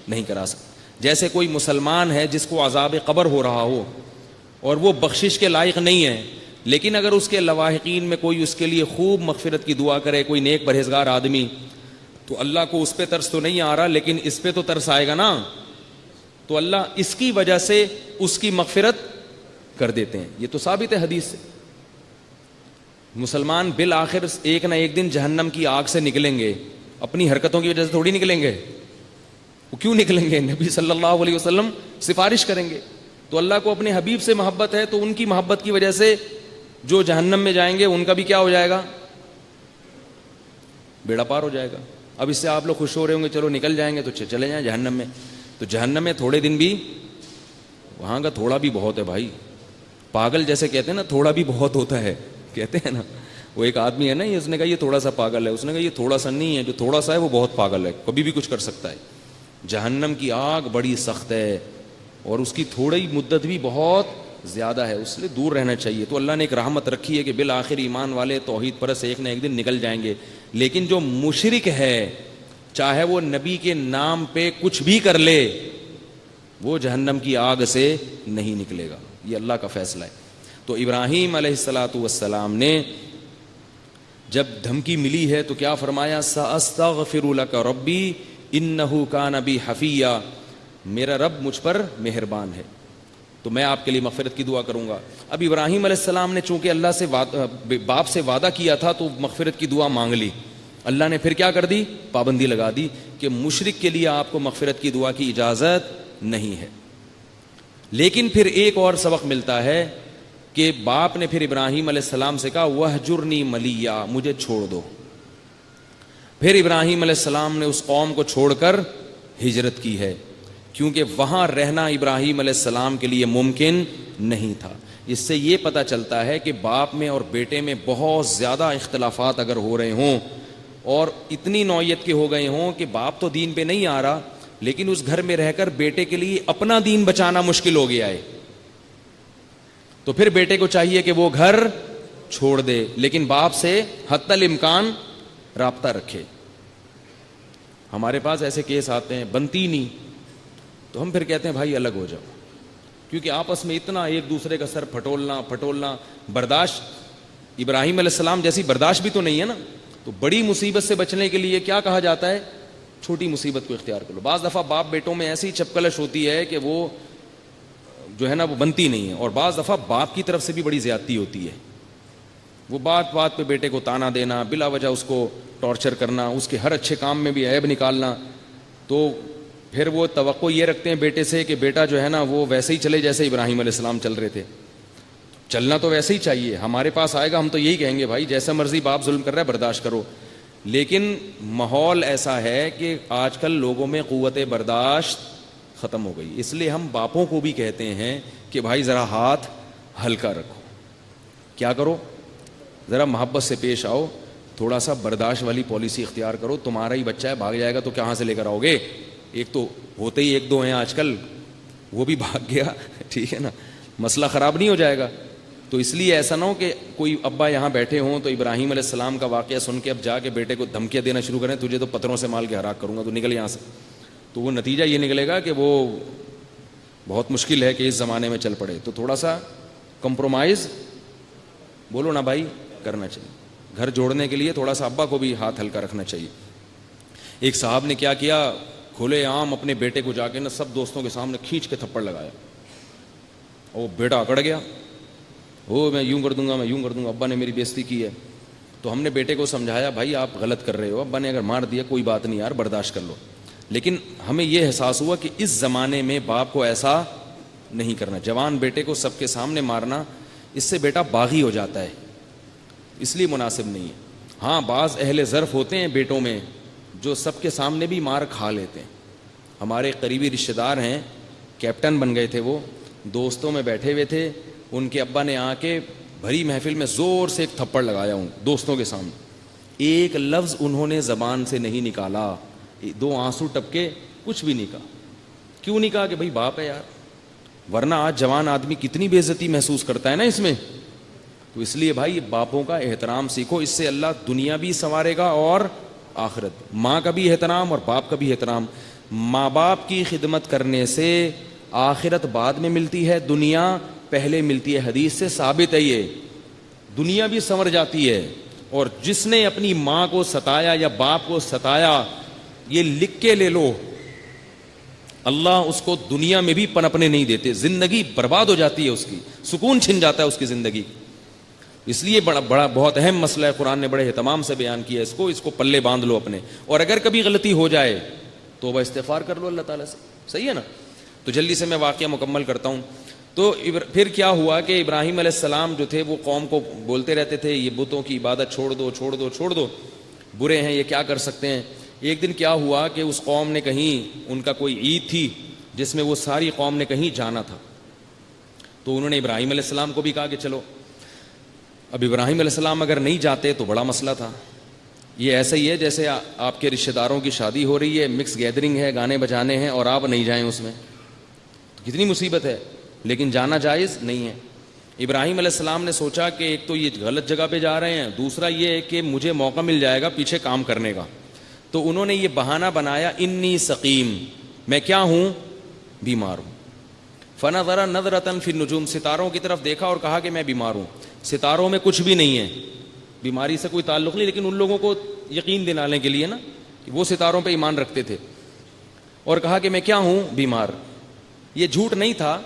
نہیں کرا سکتے. جیسے کوئی مسلمان ہے جس کو عذاب قبر ہو رہا ہو اور وہ بخشش کے لائق نہیں ہے, لیکن اگر اس کے لواحقین میں کوئی اس کے لیے خوب مغفرت کی دعا کرے, کوئی نیک پرہیزگار آدمی, تو اللہ کو اس پہ ترس تو نہیں آ رہا لیکن اس پہ تو ترس آئے گا نا. تو اللہ اس کی وجہ سے اس کی مغفرت کر دیتے ہیں. یہ تو ثابت ہے حدیث سے. مسلمان بالآخر ایک نہ ایک دن جہنم کی آگ سے نکلیں گے, اپنی حرکتوں کی وجہ سے تھوڑی نکلیں گے. وہ کیوں نکلیں گے؟ نبی صلی اللہ علیہ وسلم سفارش کریں گے. تو اللہ کو اپنے حبیب سے محبت ہے, تو ان کی محبت کی وجہ سے جو جہنم میں جائیں گے ان کا بھی کیا ہو جائے گا, بیڑا پار ہو جائے گا. اب اس سے آپ لوگ خوش ہو رہے ہوں گے چلو نکل جائیں گے تو چلے جائیں جہنم میں. تو جہنم میں تھوڑے دن بھی, وہاں کا تھوڑا بھی بہت ہے بھائی. پاگل جیسے کہتے ہیں نا, تھوڑا بھی بہت ہوتا ہے, کہتے ہیں نا. وہ ایک آدمی ہے نا, اس نے کہا یہ تھوڑا سا پاگل ہے, اس نے کہا یہ تھوڑا سا نہیں ہے, جو تھوڑا سا ہے وہ بہت پاگل ہے, کبھی بھی کچھ کر سکتا ہے. جہنم کی آگ بڑی سخت ہے اور اس کی تھوڑی مدت بھی بہت زیادہ ہے, اس لیے دور رہنا چاہیے. تو اللہ نے ایک رحمت رکھی ہے کہ بالآخر ایمان والے توحید پرست ایک نہ ایک دن نکل جائیں گے. لیکن جو مشرک ہے, چاہے وہ نبی کے نام پہ کچھ بھی کر لے, وہ جہنم کی آگ سے نہیں نکلے گا. یہ اللہ کا فیصلہ ہے. تو ابراہیم علیہ السلام نے جب دھمکی ملی ہے تو کیا فرمایا, ساستغفر لک ربی انہ کان بی حفیہ, میرا رب مجھ پر مہربان ہے تو میں آپ کے لیے مغفرت کی دعا کروں گا. اب ابراہیم علیہ السلام نے چونکہ اللہ سے باپ سے وعدہ کیا تھا تو مغفرت کی دعا مانگ لی. اللہ نے پھر کیا کر دی, پابندی لگا دی کہ مشرک کے لیے آپ کو مغفرت کی دعا کی اجازت نہیں ہے. لیکن پھر ایک اور سبق ملتا ہے کہ باپ نے پھر ابراہیم علیہ السلام سے کہا وہجرنی ملیہ, مجھے چھوڑ دو. پھر ابراہیم علیہ السلام نے اس قوم کو چھوڑ کر ہجرت کی ہے, کیونکہ وہاں رہنا ابراہیم علیہ السلام کے لیے ممکن نہیں تھا. اس سے یہ پتہ چلتا ہے کہ باپ میں اور بیٹے میں بہت زیادہ اختلافات اگر ہو رہے ہوں اور اتنی نوعیت کے ہو گئے ہوں کہ باپ تو دین پہ نہیں آ رہا, لیکن اس گھر میں رہ کر بیٹے کے لیے اپنا دین بچانا مشکل ہو گیا ہے، تو پھر بیٹے کو چاہیے کہ وہ گھر چھوڑ دے، لیکن باپ سے حتی الامکان رابطہ رکھے۔ ہمارے پاس ایسے کیس آتے ہیں، بنتی نہیں، تو ہم پھر کہتے ہیں بھائی الگ ہو جاؤ، کیونکہ آپس میں اتنا ایک دوسرے کا سر پھٹولنا برداشت، ابراہیم علیہ السلام جیسی برداشت بھی تو نہیں ہے نا۔ تو بڑی مصیبت سے بچنے کے لیے کیا کہا جاتا ہے؟ چھوٹی مصیبت کو اختیار کر لو۔ بعض دفعہ باپ بیٹوں میں ایسی چپکلش ہوتی ہے کہ وہ جو ہے نا وہ بنتی نہیں ہے، اور بعض دفعہ باپ کی طرف سے بھی بڑی زیادتی ہوتی ہے، وہ بات بات پہ بیٹے کو تانا دینا، بلا وجہ اس کو ٹارچر کرنا، اس کے ہر اچھے کام میں بھی عیب نکالنا، تو پھر وہ توقع یہ رکھتے ہیں بیٹے سے کہ بیٹا جو ہے نا وہ ویسے ہی چلے جیسے ابراہیم علیہ السلام چل رہے تھے۔ چلنا تو ویسے ہی چاہیے، ہمارے پاس آئے گا ہم تو یہی کہیں گے بھائی جیسا مرضی باپ ظلم کر رہا ہے برداشت کرو، لیکن ماحول ایسا ہے کہ آج کل لوگوں میں قوت برداشت ختم ہو گئی، اس لیے ہم باپوں کو بھی کہتے ہیں کہ بھائی ذرا ہاتھ ہلکا رکھو، کیا کرو، ذرا محبت سے پیش آؤ، تھوڑا سا برداشت والی پالیسی اختیار کرو، تمہارا ہی بچہ ہے بھاگ جائے گا تو کہاں سے لے کر آؤ گے؟ ایک تو ہوتے ہی ایک دو ہیں آج کل، وہ بھی بھاگ گیا، ٹھیک ہے نا، مسئلہ خراب نہیں ہو جائے گا۔ تو اس لیے ایسا نہ ہو کہ کوئی ابا یہاں بیٹھے ہوں تو ابراہیم علیہ السلام کا واقعہ سن کے اب جا کے بیٹے کو دھمکیاں دینا شروع کریں، تجھے تو پتھروں سے مال کے ہلاک کروں گا، تو نکل یہاں سے، تو وہ نتیجہ یہ نکلے گا کہ وہ بہت مشکل ہے کہ اس زمانے میں چل پڑے۔ تو تھوڑا سا کمپرومائز بولو نا بھائی کرنا چاہیے، گھر جوڑنے کے لیے تھوڑا سا ابا کو بھی ہاتھ ہلکا رکھنا چاہیے۔ ایک صاحب نے کیا کیا، کھلے عام اپنے بیٹے کو جا کے نا سب دوستوں کے سامنے کھینچ کے تھپڑ لگایا، وہ بیٹا اکڑ گیا، وہ میں یوں کر دوں گا، میں یوں کر دوں گا، ابا نے میری بےزتی کی ہے۔ تو ہم نے بیٹے کو سمجھایا بھائی آپ غلط کر رہے ہو، ابا نے اگر مار دیا کوئی بات نہیں یار برداشت کر لو، لیکن ہمیں یہ احساس ہوا کہ اس زمانے میں باپ کو ایسا نہیں کرنا، جوان بیٹے کو سب کے سامنے مارنا، اس سے بیٹا باغی ہو جاتا ہے، اس لیے مناسب نہیں ہے۔ ہاں بعض اہل ظرف ہوتے ہیں بیٹوں میں جو سب کے سامنے بھی مار کھا لیتے ہیں۔ ہمارے قریبی رشتہ دار ہیں، کیپٹن بن گئے تھے، وہ دوستوں میں بیٹھے ہوئے تھے، ان کے ابا نے آ کے بھری محفل میں زور سے ایک تھپڑ لگایا ان دوستوں کے سامنے، ایک لفظ انہوں نے زبان سے نہیں نکالا، دو آنسو ٹپکے، کچھ بھی نہیں کہا۔ کیوں نہیں کہا؟ کہ بھائی باپ ہے یار، ورنہ آج جوان آدمی کتنی بے عزتی محسوس کرتا ہے نا اس میں۔ تو اس لیے بھائی باپوں کا احترام سیکھو، اس سے اللہ دنیا بھی سنوارے گا اور آخرت۔ ماں کا بھی احترام اور باپ کا بھی احترام، ماں باپ کی خدمت کرنے سے آخرت بعد میں ملتی ہے، دنیا پہلے ملتی ہے، حدیث سے ثابت ہے، یہ دنیا بھی سنور جاتی ہے۔ اور جس نے اپنی ماں کو ستایا یا باپ کو ستایا، یہ لکھ کے لے لو، اللہ اس کو دنیا میں بھی پنپنے نہیں دیتے، زندگی برباد ہو جاتی ہے، اس کی سکون چھن جاتا ہے اس کی زندگی۔ اس لیے بڑا بہت اہم مسئلہ ہے، قرآن نے بڑے اہتمام سے بیان کیا اس کو پلے باندھ لو اپنے، اور اگر کبھی غلطی ہو جائے تو وہ استغفار کر لو اللہ تعالیٰ سے، صحیح ہے نا۔ تو جلدی سے میں واقعہ مکمل کرتا ہوں۔ تو پھر کیا ہوا کہ ابراہیم علیہ السلام جو تھے وہ قوم کو بولتے رہتے تھے یہ بتوں کی عبادت چھوڑ دو چھوڑ دو چھوڑ دو، برے ہیں یہ کیا کر سکتے ہیں۔ ایک دن کیا ہوا کہ اس قوم نے کہیں، ان کا کوئی عید تھی جس میں وہ ساری قوم نے کہیں جانا تھا، تو انہوں نے ابراہیم علیہ السلام کو بھی کہا کہ چلو۔ اب ابراہیم علیہ السلام اگر نہیں جاتے تو بڑا مسئلہ تھا۔ یہ ایسا ہی ہے جیسے آپ کے رشتہ داروں کی شادی ہو رہی ہے، مکس گیدرنگ ہے، گانے بجانے ہیں، اور آپ نہیں جائیں اس میں، کتنی مصیبت ہے، لیکن جانا جائز نہیں ہے۔ ابراہیم علیہ السلام نے سوچا کہ ایک تو یہ غلط جگہ پہ جا رہے ہیں، دوسرا یہ ہے کہ مجھے موقع مل جائے گا پیچھے کام کرنے کا، تو انہوں نے یہ بہانہ بنایا انی سقیم، میں کیا ہوں، بیمار ہوں۔ فنظر نظرۃ فی النجوم، ستاروں کی طرف دیکھا اور کہا کہ میں بیمار ہوں۔ ستاروں میں کچھ بھی نہیں ہے، بیماری سے کوئی تعلق نہیں، لیکن ان لوگوں کو یقین دلانے کے لیے نا کہ وہ ستاروں پہ ایمان رکھتے تھے، اور کہا کہ میں کیا ہوں، بیمار۔ یہ جھوٹ نہیں تھا،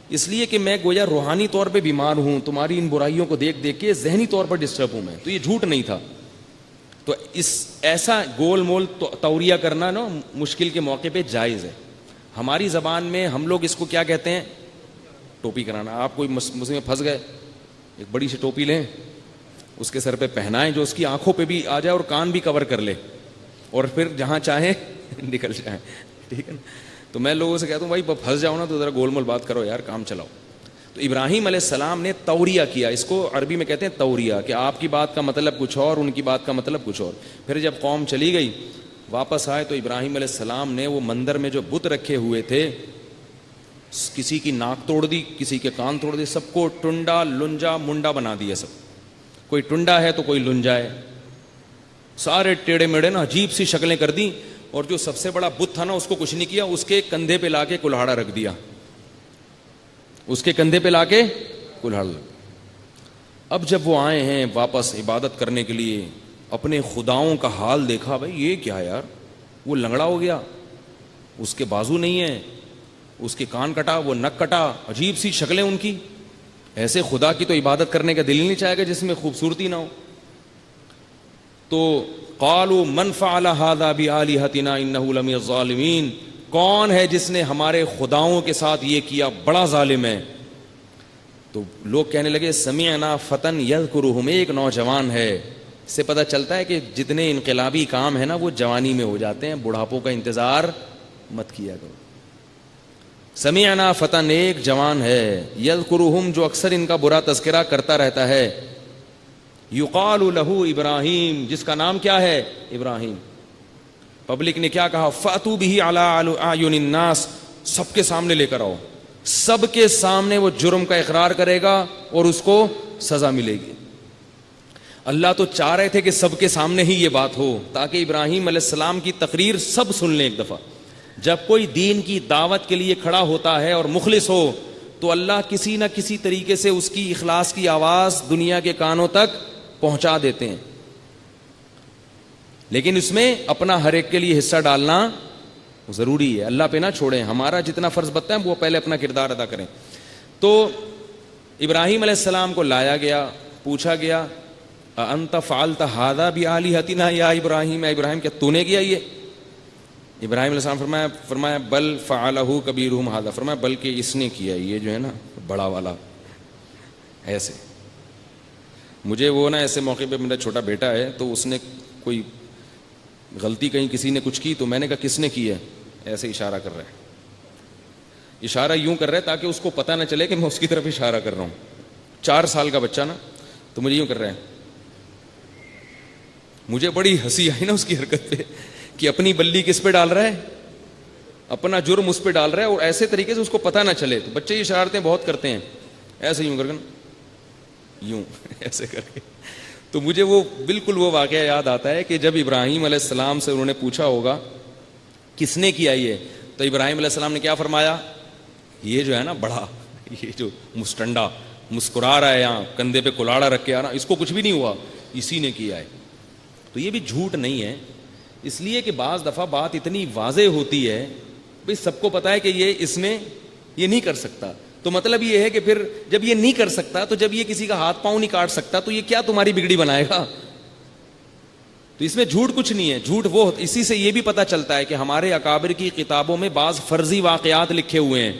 اس لیے کہ میں گویا روحانی طور پہ بیمار ہوں، تمہاری ان برائیوں کو دیکھ دیکھ کے ذہنی طور پر ڈسٹرب ہوں میں، تو یہ جھوٹ نہیں تھا۔ تو ایسا گول مول توریہ کرنا نا مشکل کے موقع پہ جائز ہے۔ ہماری زبان میں ہم لوگ اس کو کیا کہتے ہیں، ٹوپی کرانا۔ آپ کوئی مسئلے میں پھنس گئے، ایک بڑی سی ٹوپی لیں، اس کے سر پہ پہنائیں جو اس کی آنکھوں پہ بھی آ جائے اور کان بھی کور کر لے، اور پھر جہاں چاہیں نکل جائیں، ٹھیک ہے نا۔ تو میں لوگوں سے کہتا ہوں بھائی پھنس جاؤ نا تو ذرا گول مول بات کرو یار، کام چلاؤ۔ تو ابراہیم علیہ السلام نے توریہ کیا، اس کو عربی میں کہتے ہیں توریہ، کہ آپ کی بات کا مطلب کچھ اور، ان کی بات کا مطلب کچھ اور۔ پھر جب قوم چلی گئی واپس آئے تو ابراہیم علیہ السلام نے وہ مندر میں جو بت رکھے ہوئے تھے، کسی کی ناک توڑ دی، کسی کے کان توڑ دی، سب کو ٹنڈا لنجا منڈا بنا دیا. سب کوئی ٹنڈا ہے تو کوئی لنجا ہے، سارے ٹیڑے میڑے نا عجیب سی شکلیں کر دی. اور جو سب سے بڑا بت تھا نا اس کو کچھ نہیں کیا، اس کے کندھے پہ لا کے کلہاڑا رکھ دیا، اس کے کندھے پہ لا کے کلہاڑا. اب جب وہ آئے ہیں واپس عبادت کرنے کے لیے، اپنے خداؤں کا حال دیکھا، بھائی یہ کیا یار، وہ لنگڑا ہو گیا، اس کے بازو نہیں ہیں، اس کے کان کٹا، وہ نک کٹا، عجیب سی شکلیں ان کی. ایسے خدا کی تو عبادت کرنے کا دل ہی نہیں چاہے گا جس میں خوبصورتی نہ ہو. تو قالوا من فعل هذا بآلهتنا انه لمن الظالمین، کون ہے جس نے ہمارے خداؤں کے ساتھ یہ کیا، بڑا ظالم ہے. تو لوگ کہنے لگے سمعنا فتن یذکرہم، ایک نوجوان ہے. اس سے پتہ چلتا ہے کہ جتنے انقلابی کام ہے نا وہ جوانی میں ہو جاتے ہیں، بڑھاپوں کا انتظار مت کیا کرو. سمعنا فتن، ایک جوان ہے، یذکرہم، جو اکثر ان کا برا تذکرہ کرتا رہتا ہے، یقال لہ ابراہیم، جس کا نام کیا ہے، ابراہیم. پبلک نے کیا کہا، فاتوا بہ علی اعین الناس، سب کے سامنے لے کر آؤ، سب کے سامنے وہ جرم کا اقرار کرے گا اور اس کو سزا ملے گی. اللہ تو چاہ رہے تھے کہ سب کے سامنے ہی یہ بات ہو تاکہ ابراہیم علیہ السلام کی تقریر سب سن لیں ایک دفعہ. جب کوئی دین کی دعوت کے لیے کھڑا ہوتا ہے اور مخلص ہو تو اللہ کسی نہ کسی طریقے سے اس کی اخلاص کی آواز دنیا کے کانوں تک پہنچا دیتے ہیں. لیکن اس میں اپنا ہر ایک کے لیے حصہ ڈالنا ضروری ہے، اللہ پہ نہ چھوڑیں، ہمارا جتنا فرض بنتا ہے وہ پہلے اپنا کردار ادا کریں. تو ابراہیم علیہ السلام کو لایا گیا، پوچھا گیا انت فعلت هذا بآلهتنا یا ابراہیم، اے ابراہیم کیا تو نے کیا یہ؟ ابراہیم علیہ السلام فرمایا بل فعلہ کبیرہم ھذا، فرمایا بلکہ اس نے کیا، یہ جو ہے نا بڑا والا. ایسے مجھے وہ نا ایسے موقع پہ، میرا چھوٹا بیٹا ہے تو اس نے کوئی غلطی کہیں کسی نے کچھ کی تو میں نے کہا کس نے کی ہے، ایسے اشارہ کر رہا ہے، اشارہ یوں کر رہا ہے تاکہ اس کو پتہ نہ چلے کہ میں اس کی طرف اشارہ کر رہا ہوں. 4 سال کا بچہ نا، تو مجھے یوں کر رہا ہے. مجھے بڑی ہنسی آئی نا اس کی حرکت پہ کہ اپنی بلی کس پہ ڈال رہا ہے، اپنا جرم اس پہ ڈال رہا ہے، اور ایسے طریقے سے اس کو پتہ نہ چلے. تو بچے یہ شرارتیں بہت کرتے ہیں، ایسے یوں کر کے یوں ایسے کر کے. تو مجھے وہ بالکل وہ واقعہ یاد آتا ہے کہ جب ابراہیم علیہ السلام سے انہوں نے پوچھا ہوگا کس نے کیا یہ، تو ابراہیم علیہ السلام نے کیا فرمایا، یہ جو ہے نا بڑا، یہ جو مسٹنڈا مسکرا رہا ہے یہاں کندھے پہ کلاڑا رکھ کے آ رہا، اس کو کچھ بھی نہیں ہوا، اسی نے کیا ہے. تو یہ بھی جھوٹ نہیں ہے، اس لیے کہ بعض دفعہ بات اتنی واضح ہوتی ہے، بھئی سب کو پتا ہے کہ یہ اس نے یہ نہیں کر سکتا. تو مطلب یہ ہے کہ پھر جب یہ نہیں کر سکتا، تو جب یہ کسی کا ہاتھ پاؤں نہیں کاٹ سکتا، تو یہ کیا تمہاری بگڑی بنائے گا؟ تو اس میں جھوٹ کچھ نہیں ہے. جھوٹ وہ، اسی سے یہ بھی پتہ چلتا ہے کہ ہمارے اکابر کی کتابوں میں بعض فرضی واقعات لکھے ہوئے ہیں.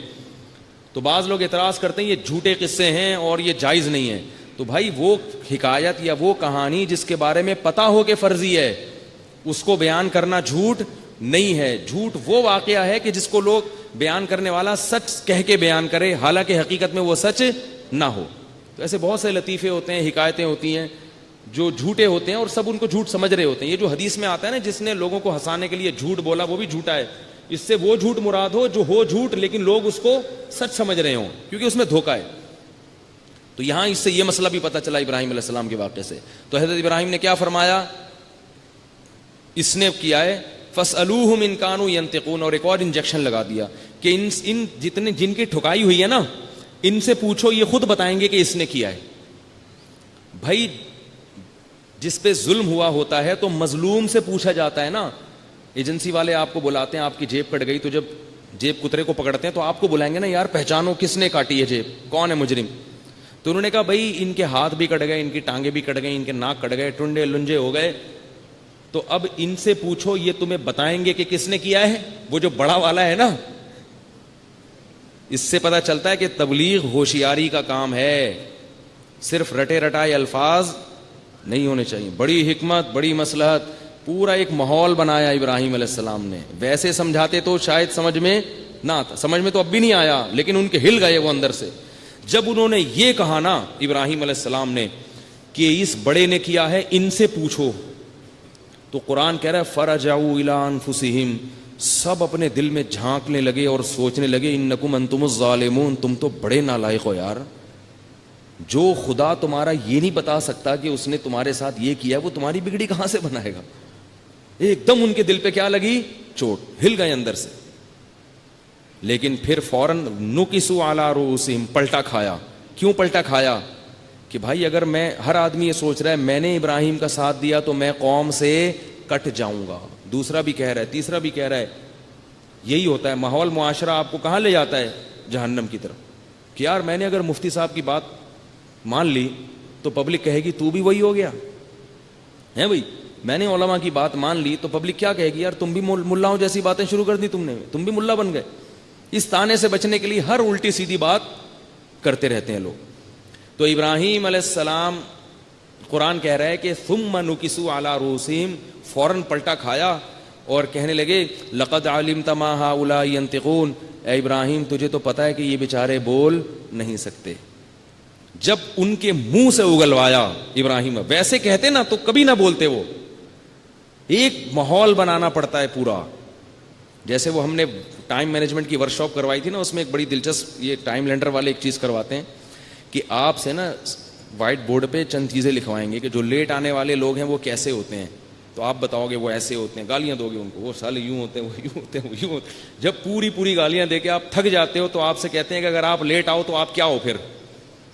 تو بعض لوگ اعتراض کرتے ہیں یہ جھوٹے قصے ہیں اور یہ جائز نہیں ہے. تو بھائی وہ حکایت یا وہ کہانی جس کے بارے میں پتہ ہو کہ فرضی ہے، اس کو بیان کرنا جھوٹ نہیں ہے. جھوٹ وہ واقعہ ہے کہ جس کو لوگ بیان کرنے والا سچ کہہ کے بیان کرے حالانکہ حقیقت میں وہ سچ نہ ہو. تو ایسے بہت سے لطیفے ہوتے ہیں، حکایتیں ہوتی ہیں جو جھوٹے ہوتے ہیں اور سب ان کو جھوٹ سمجھ رہے ہوتے ہیں. یہ جو حدیث میں آتا ہے نا جس نے لوگوں کو ہنسانے کے لیے جھوٹ بولا وہ بھی جھوٹا ہے، اس سے وہ جھوٹ مراد ہو جو ہو جھوٹ لیکن لوگ اس کو سچ سمجھ رہے ہوں، کیونکہ اس میں دھوکہ ہے. تو یہاں اس سے یہ مسئلہ بھی پتہ چلا ابراہیم علیہ السلام کے واقعے سے. تو حضرت ابراہیم نے کیا فرمایا، اس نے کیا ہے فَاسْأَلُوهُمْ إِنْ كَانُوا يَنْطِقُونَ، اور ایک اور انجیکشن لگا دیا کہ ان جتنے جن کی ٹھکائی ہوئی ہے نا ان سے پوچھو، یہ خود بتائیں گے کہ اس نے کیا ہے. بھائی جس پہ ظلم ہوا ہوتا ہے تو مظلوم سے پوچھا جاتا ہے نا. ایجنسی والے آپ کو بلاتے ہیں، آپ کی جیب کٹ گئی تو جب جیب کترے کو پکڑتے ہیں تو آپ کو بلائیں گے نا، یار پہچانو کس نے کاٹی ہے جیب، کون ہے مجرم. تو انہوں نے کہا بھائی ان کے ہاتھ بھی کٹ گئے، ان کی ٹانگیں بھی کٹ گئی، ان کے ناک کٹ گئے، ٹنڈے لنجے ہو گئے. تو اب ان سے پوچھو، یہ تمہیں بتائیں گے کہ کس نے کیا ہے. وہ جو بڑا والا ہے نا، اس سے پتہ چلتا ہے کہ تبلیغ ہوشیاری کا کام ہے، صرف رٹے رٹائے الفاظ نہیں ہونے چاہیے. بڑی حکمت، بڑی مصلحت، پورا ایک ماحول بنایا ابراہیم علیہ السلام نے. ویسے سمجھاتے تو شاید سمجھ میں نہ آتا، سمجھ میں تو اب بھی نہیں آیا، لیکن ان کے ہل گئے وہ اندر سے. جب انہوں نے یہ کہا نا ابراہیم علیہ السلام نے کہ اس بڑے نے کیا ہے، ان سے پوچھو، تو قرآن کہہ رہا ہے فرجعوا الی انفسہم، سب اپنے دل میں جھانکنے لگے اور سوچنے لگے انکم انتم الظالمون، تم تو بڑے نالائق ہو یار، جو خدا تمہارا یہ نہیں بتا سکتا کہ اس نے تمہارے ساتھ یہ کیا، وہ تمہاری بگڑی کہاں سے بنائے گا؟ ایک دم ان کے دل پہ کیا لگی؟ چوٹ، ہل گئے اندر سے. لیکن پھر فوراً نکسوا علی رؤوسہم، پلٹا کھایا. کیوں پلٹا کھایا؟ کہ بھائی اگر میں، ہر آدمی یہ سوچ رہا ہے میں نے ابراہیم کا ساتھ دیا تو میں قوم سے کٹ جاؤں گا، دوسرا بھی کہہ رہا ہے، تیسرا بھی کہہ رہا ہے. یہی ہوتا ہے ماحول، معاشرہ آپ کو کہاں لے جاتا ہے؟ جہنم کی طرف. کہ یار میں نے اگر مفتی صاحب کی بات مان لی تو پبلک کہے گی تو بھی وہی ہو گیا ہے بھائی. میں نے علماء کی بات مان لی تو پبلک کیا کہے گی؟ یار تم بھی ملاؤں جیسی باتیں شروع کر دی تم نے، تم بھی ملا بن گئے. اس طانے سے بچنے کے لیے ہر الٹی سیدھی بات کرتے رہتے ہیں لوگ. تو ابراہیم علیہ السلام، قرآن کہہ رہا ہے کہ ثم نکسوا علی رؤوسہم، فوراً پلٹا کھایا اور کہنے لگے لقد علمت ما ہؤلاء ینطقون، اے ابراہیم تجھے تو پتہ ہے کہ یہ بیچارے بول نہیں سکتے. جب ان کے منہ سے اگلوایا ابراہیم، ویسے کہتے نا تو کبھی نہ بولتے. وہ ایک ماحول بنانا پڑتا ہے پورا. جیسے وہ ہم نے ٹائم مینجمنٹ کی ورکشاپ کروائی تھی نا، اس میں ایک بڑی دلچسپ، یہ ٹائم لینڈر والے ایک چیز کرواتے ہیں کہ آپ سے نا وائٹ بورڈ پہ چند چیزیں لکھوائیں گے کہ جو لیٹ آنے والے لوگ ہیں وہ کیسے ہوتے ہیں. تو آپ بتاؤ گے وہ ایسے ہوتے ہیں، گالیاں دو گے ان کو، وہ سالے یوں ہوتے ہیں، وہ یوں ہوتے ہیں، وہ یوں ہوتے ہیں. جب پوری گالیاں دے کے آپ تھک جاتے ہو تو آپ سے کہتے ہیں کہ اگر آپ لیٹ آؤ تو آپ کیا ہو پھر؟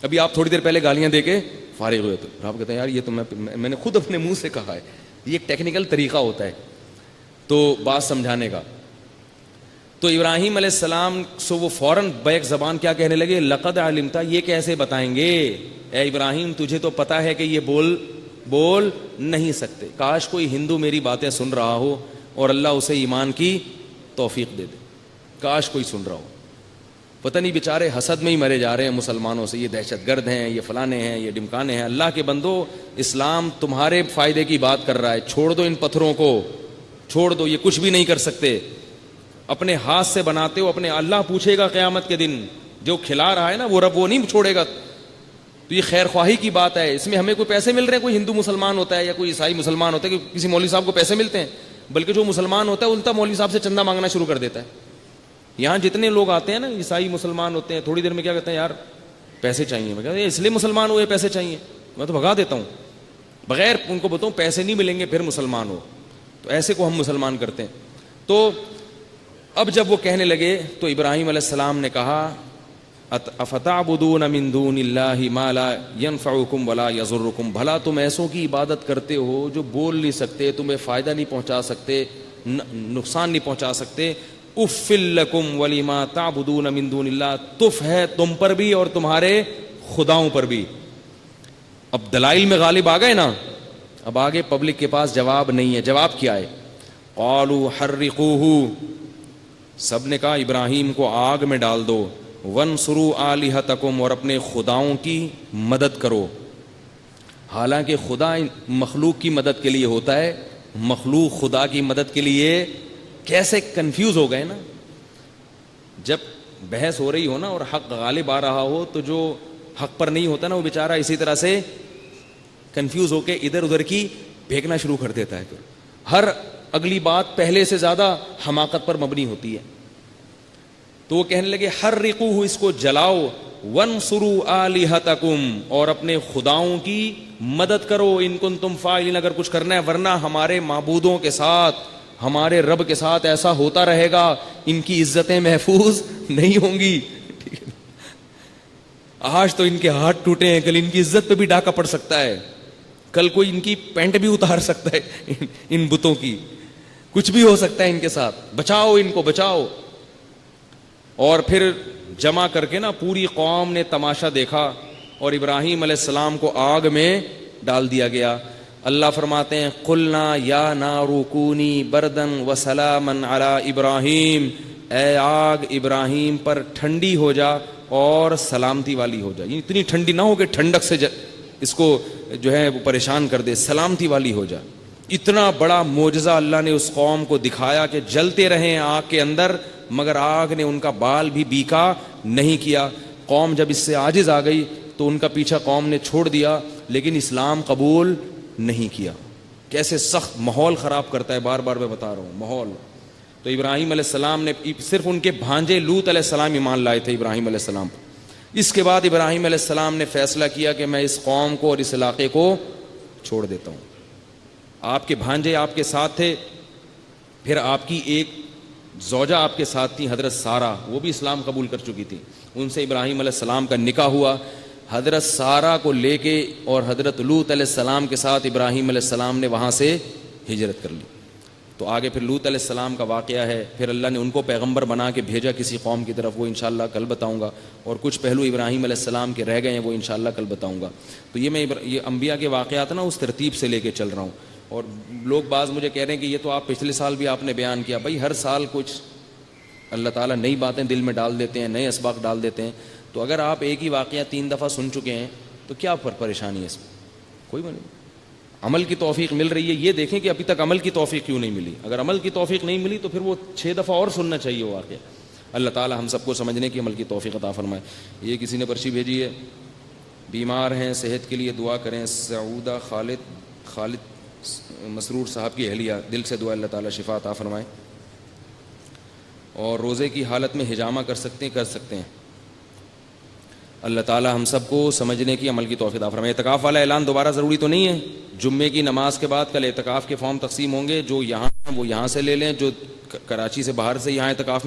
ابھی آپ تھوڑی دیر پہلے گالیاں دے کے فارغ ہوئے تو آپ کہتے ہیں یار یہ تو میں نے خود اپنے منہ سے کہا ہے. یہ ایک ٹیکنیکل طریقہ ہوتا ہے تو بات سمجھانے کا. تو ابراہیم علیہ السلام سو وہ فوراً بیک زبان کیا کہنے لگے؟ لقد علمتا، یہ کیسے بتائیں گے؟ اے ابراہیم تجھے تو پتا ہے کہ یہ بول نہیں سکتے. کاش کوئی ہندو میری باتیں سن رہا ہو اور اللہ اسے ایمان کی توفیق دے دے. کاش کوئی سن رہا ہو. پتہ نہیں بیچارے حسد میں ہی مرے جا رہے ہیں مسلمانوں سے، یہ دہشت گرد ہیں، یہ فلانے ہیں، یہ ڈمکانے ہیں. اللہ کے بندو، اسلام تمہارے فائدے کی بات کر رہا ہے. چھوڑ دو ان پتھروں کو، چھوڑ دو، یہ کچھ بھی نہیں کر سکتے. اپنے ہاتھ سے بناتے ہو اپنے، اللہ پوچھے گا قیامت کے دن. جو کھلا رہا ہے نا وہ رب وہ نہیں چھوڑے گا. تو یہ خیر خواہی کی بات ہے. اس میں ہمیں کوئی پیسے مل رہے ہیں؟ کوئی ہندو مسلمان ہوتا ہے یا کوئی عیسائی مسلمان ہوتا ہے کہ کسی مولوی صاحب کو پیسے ملتے ہیں؟ بلکہ جو مسلمان ہوتا ہے الٹا مولوی صاحب سے چندہ مانگنا شروع کر دیتا ہے. یہاں جتنے لوگ آتے ہیں نا عیسائی مسلمان ہوتے ہیں، تھوڑی دیر میں کیا کہتے ہیں؟ یار پیسے چاہیے. میں کہتا ہوں اس لیے مسلمان ہوئے پیسے چاہیے. میں تو بھگا دیتا ہوں بغیر ان کو بتاؤں پیسے نہیں ملیں گے پھر مسلمان ہو. تو ایسے کو ہم مسلمان کرتے ہیں. تو اب جب وہ کہنے لگے تو ابراہیم علیہ السلام نے کہا افتعبدون من دون اللہ ما لا ينفعکم ولا یضرکم، بھلا تم ایسوں کی عبادت کرتے ہو جو بول نہیں سکتے، تمہیں فائدہ نہیں پہنچا سکتے، نقصان نہیں پہنچا سکتے. اف لکم ولما تعبدون من دون اللہ، تف ہے تم پر بھی اور تمہارے خداؤں پر بھی. اب دلائل میں غالب آ گئے نا. اب آگے پبلک کے پاس جواب نہیں ہے. جواب کیا ہے؟ قالوا حرقوہ، سب نے کہا ابراہیم کو آگ میں ڈال دو. وانصروا آلہتکم، اور اپنے خداؤں کی مدد کرو. حالانکہ خدا مخلوق کی مدد کے لیے ہوتا ہے، مخلوق خدا کی مدد کے لیے کیسے کنفیوز ہو گئے نا. جب بحث ہو رہی ہو نا اور حق غالب آ رہا ہو تو جو حق پر نہیں ہوتا نا وہ بیچارہ اسی طرح سے کنفیوز ہو کے ادھر ادھر کی پھینکنا شروع کر دیتا ہے. پھر ہر اگلی بات پہلے سے زیادہ حماقت پر مبنی ہوتی ہے. تو وہ کہنے لگے حرقوہ، اس کو جلاؤ. وانصروا آلہتکم، اور اپنے خداؤں کی مدد کرو. ان کنتم فاعلین، اگر کچھ کرنا ہے، ورنہ ہمارے معبودوں کے ساتھ، ہمارے رب کے ساتھ ایسا ہوتا رہے گا، ان کی عزتیں محفوظ نہیں ہوں گی. آج تو ان کے ہاتھ ٹوٹے ہیں، کل ان کی عزت پہ بھی ڈاکہ پڑ سکتا ہے، کل کوئی ان کی پینٹ بھی اتار سکتا ہے ان بتوں کی، کچھ بھی ہو سکتا ہے ان کے ساتھ. بچاؤ ان کو، بچاؤ. اور پھر جمع کر کے نا پوری قوم نے تماشا دیکھا اور ابراہیم علیہ السلام کو آگ میں ڈال دیا گیا. اللہ فرماتے ہیں قلنا یا نار کونی بردن وسلاما علی ابراہیم، اے آگ ابراہیم پر ٹھنڈی ہو جا اور سلامتی والی ہو جا. اتنی ٹھنڈی نہ ہو کہ ٹھنڈک سے اس کو جو ہے وہ پریشان کر دے، سلامتی والی ہو جا. اتنا بڑا معجزہ اللہ نے اس قوم کو دکھایا کہ جلتے رہے آگ کے اندر مگر آگ نے ان کا بال بھی بیکا نہیں کیا. قوم جب اس سے عاجز آ گئی تو ان کا پیچھا قوم نے چھوڑ دیا، لیکن اسلام قبول نہیں کیا. کیسے سخت ماحول خراب کرتا ہے، بار بار میں بتا رہا ہوں ماحول. تو ابراہیم علیہ السلام نے صرف ان کے بھانجے لوط علیہ السلام ایمان لائے تھے ابراہیم علیہ السلام. اس کے بعد ابراہیم علیہ السلام نے فیصلہ کیا کہ میں اس قوم کو اور اس علاقے کو چھوڑ دیتا ہوں. آپ کے بھانجے آپ کے ساتھ تھے، پھر آپ کی ایک زوجہ آپ کے ساتھ تھی حضرت سارہ، وہ بھی اسلام قبول کر چکی تھی. ان سے ابراہیم علیہ السلام کا نکاح ہوا. حضرت سارہ کو لے کے اور حضرت لوط علیہ السلام کے ساتھ ابراہیم علیہ السلام نے وہاں سے ہجرت کر لی. تو آگے پھر لوط علیہ السلام کا واقعہ ہے. پھر اللہ نے ان کو پیغمبر بنا کے بھیجا کسی قوم کی طرف، وہ انشاءاللہ کل بتاؤں گا. اور کچھ پہلو ابراہیم علیہ السلام کے رہ گئے ہیں، وہ انشاءاللہ کل بتاؤں گا. تو یہ انبیاء کے واقعات نا اس ترتیب سے لے کے چل رہا ہوں. اور لوگ بعض مجھے کہہ رہے ہیں کہ یہ تو آپ پچھلے سال بھی آپ نے بیان کیا. بھائی ہر سال کچھ اللہ تعالیٰ نئی باتیں دل میں ڈال دیتے ہیں، نئے اسباق ڈال دیتے ہیں. تو اگر آپ ایک ہی واقعہ 3 دفعہ سن چکے ہیں تو کیا پریشانی ہے اس میں؟ کوئی بات نہیں. عمل کی توفیق مل رہی ہے، یہ دیکھیں کہ ابھی تک عمل کی توفیق کیوں نہیں ملی. اگر عمل کی توفیق نہیں ملی تو پھر وہ 6 دفعہ اور سننا چاہیے وہ واقعہ. اللہ تعالیٰ ہم سب کو سمجھنے کی عمل کی توفیق عطا فرمائے. یہ کسی نے پرچی بھیجی ہے، بیمار ہیں صحت کے لیے دعا کریں. سعودہ خالد مسرور صاحب کی اہلیہ، دل سے دعا اللہ تعالیٰ شفا عطا فرمائے. اور روزے کی حالت میں حجامہ کر سکتے ہیں. اللہ تعالیٰ ہم سب کو سمجھنے کی عمل کی توفیق عطا فرمائے. اعتکاف والا اعلان دوبارہ ضروری تو نہیں ہے. جمعے کی نماز کے بعد کل اعتکاف کے فارم تقسیم ہوں گے. جو یہاں وہ یہاں سے لے لیں، جو کراچی سے باہر سے یہاں اعتکاف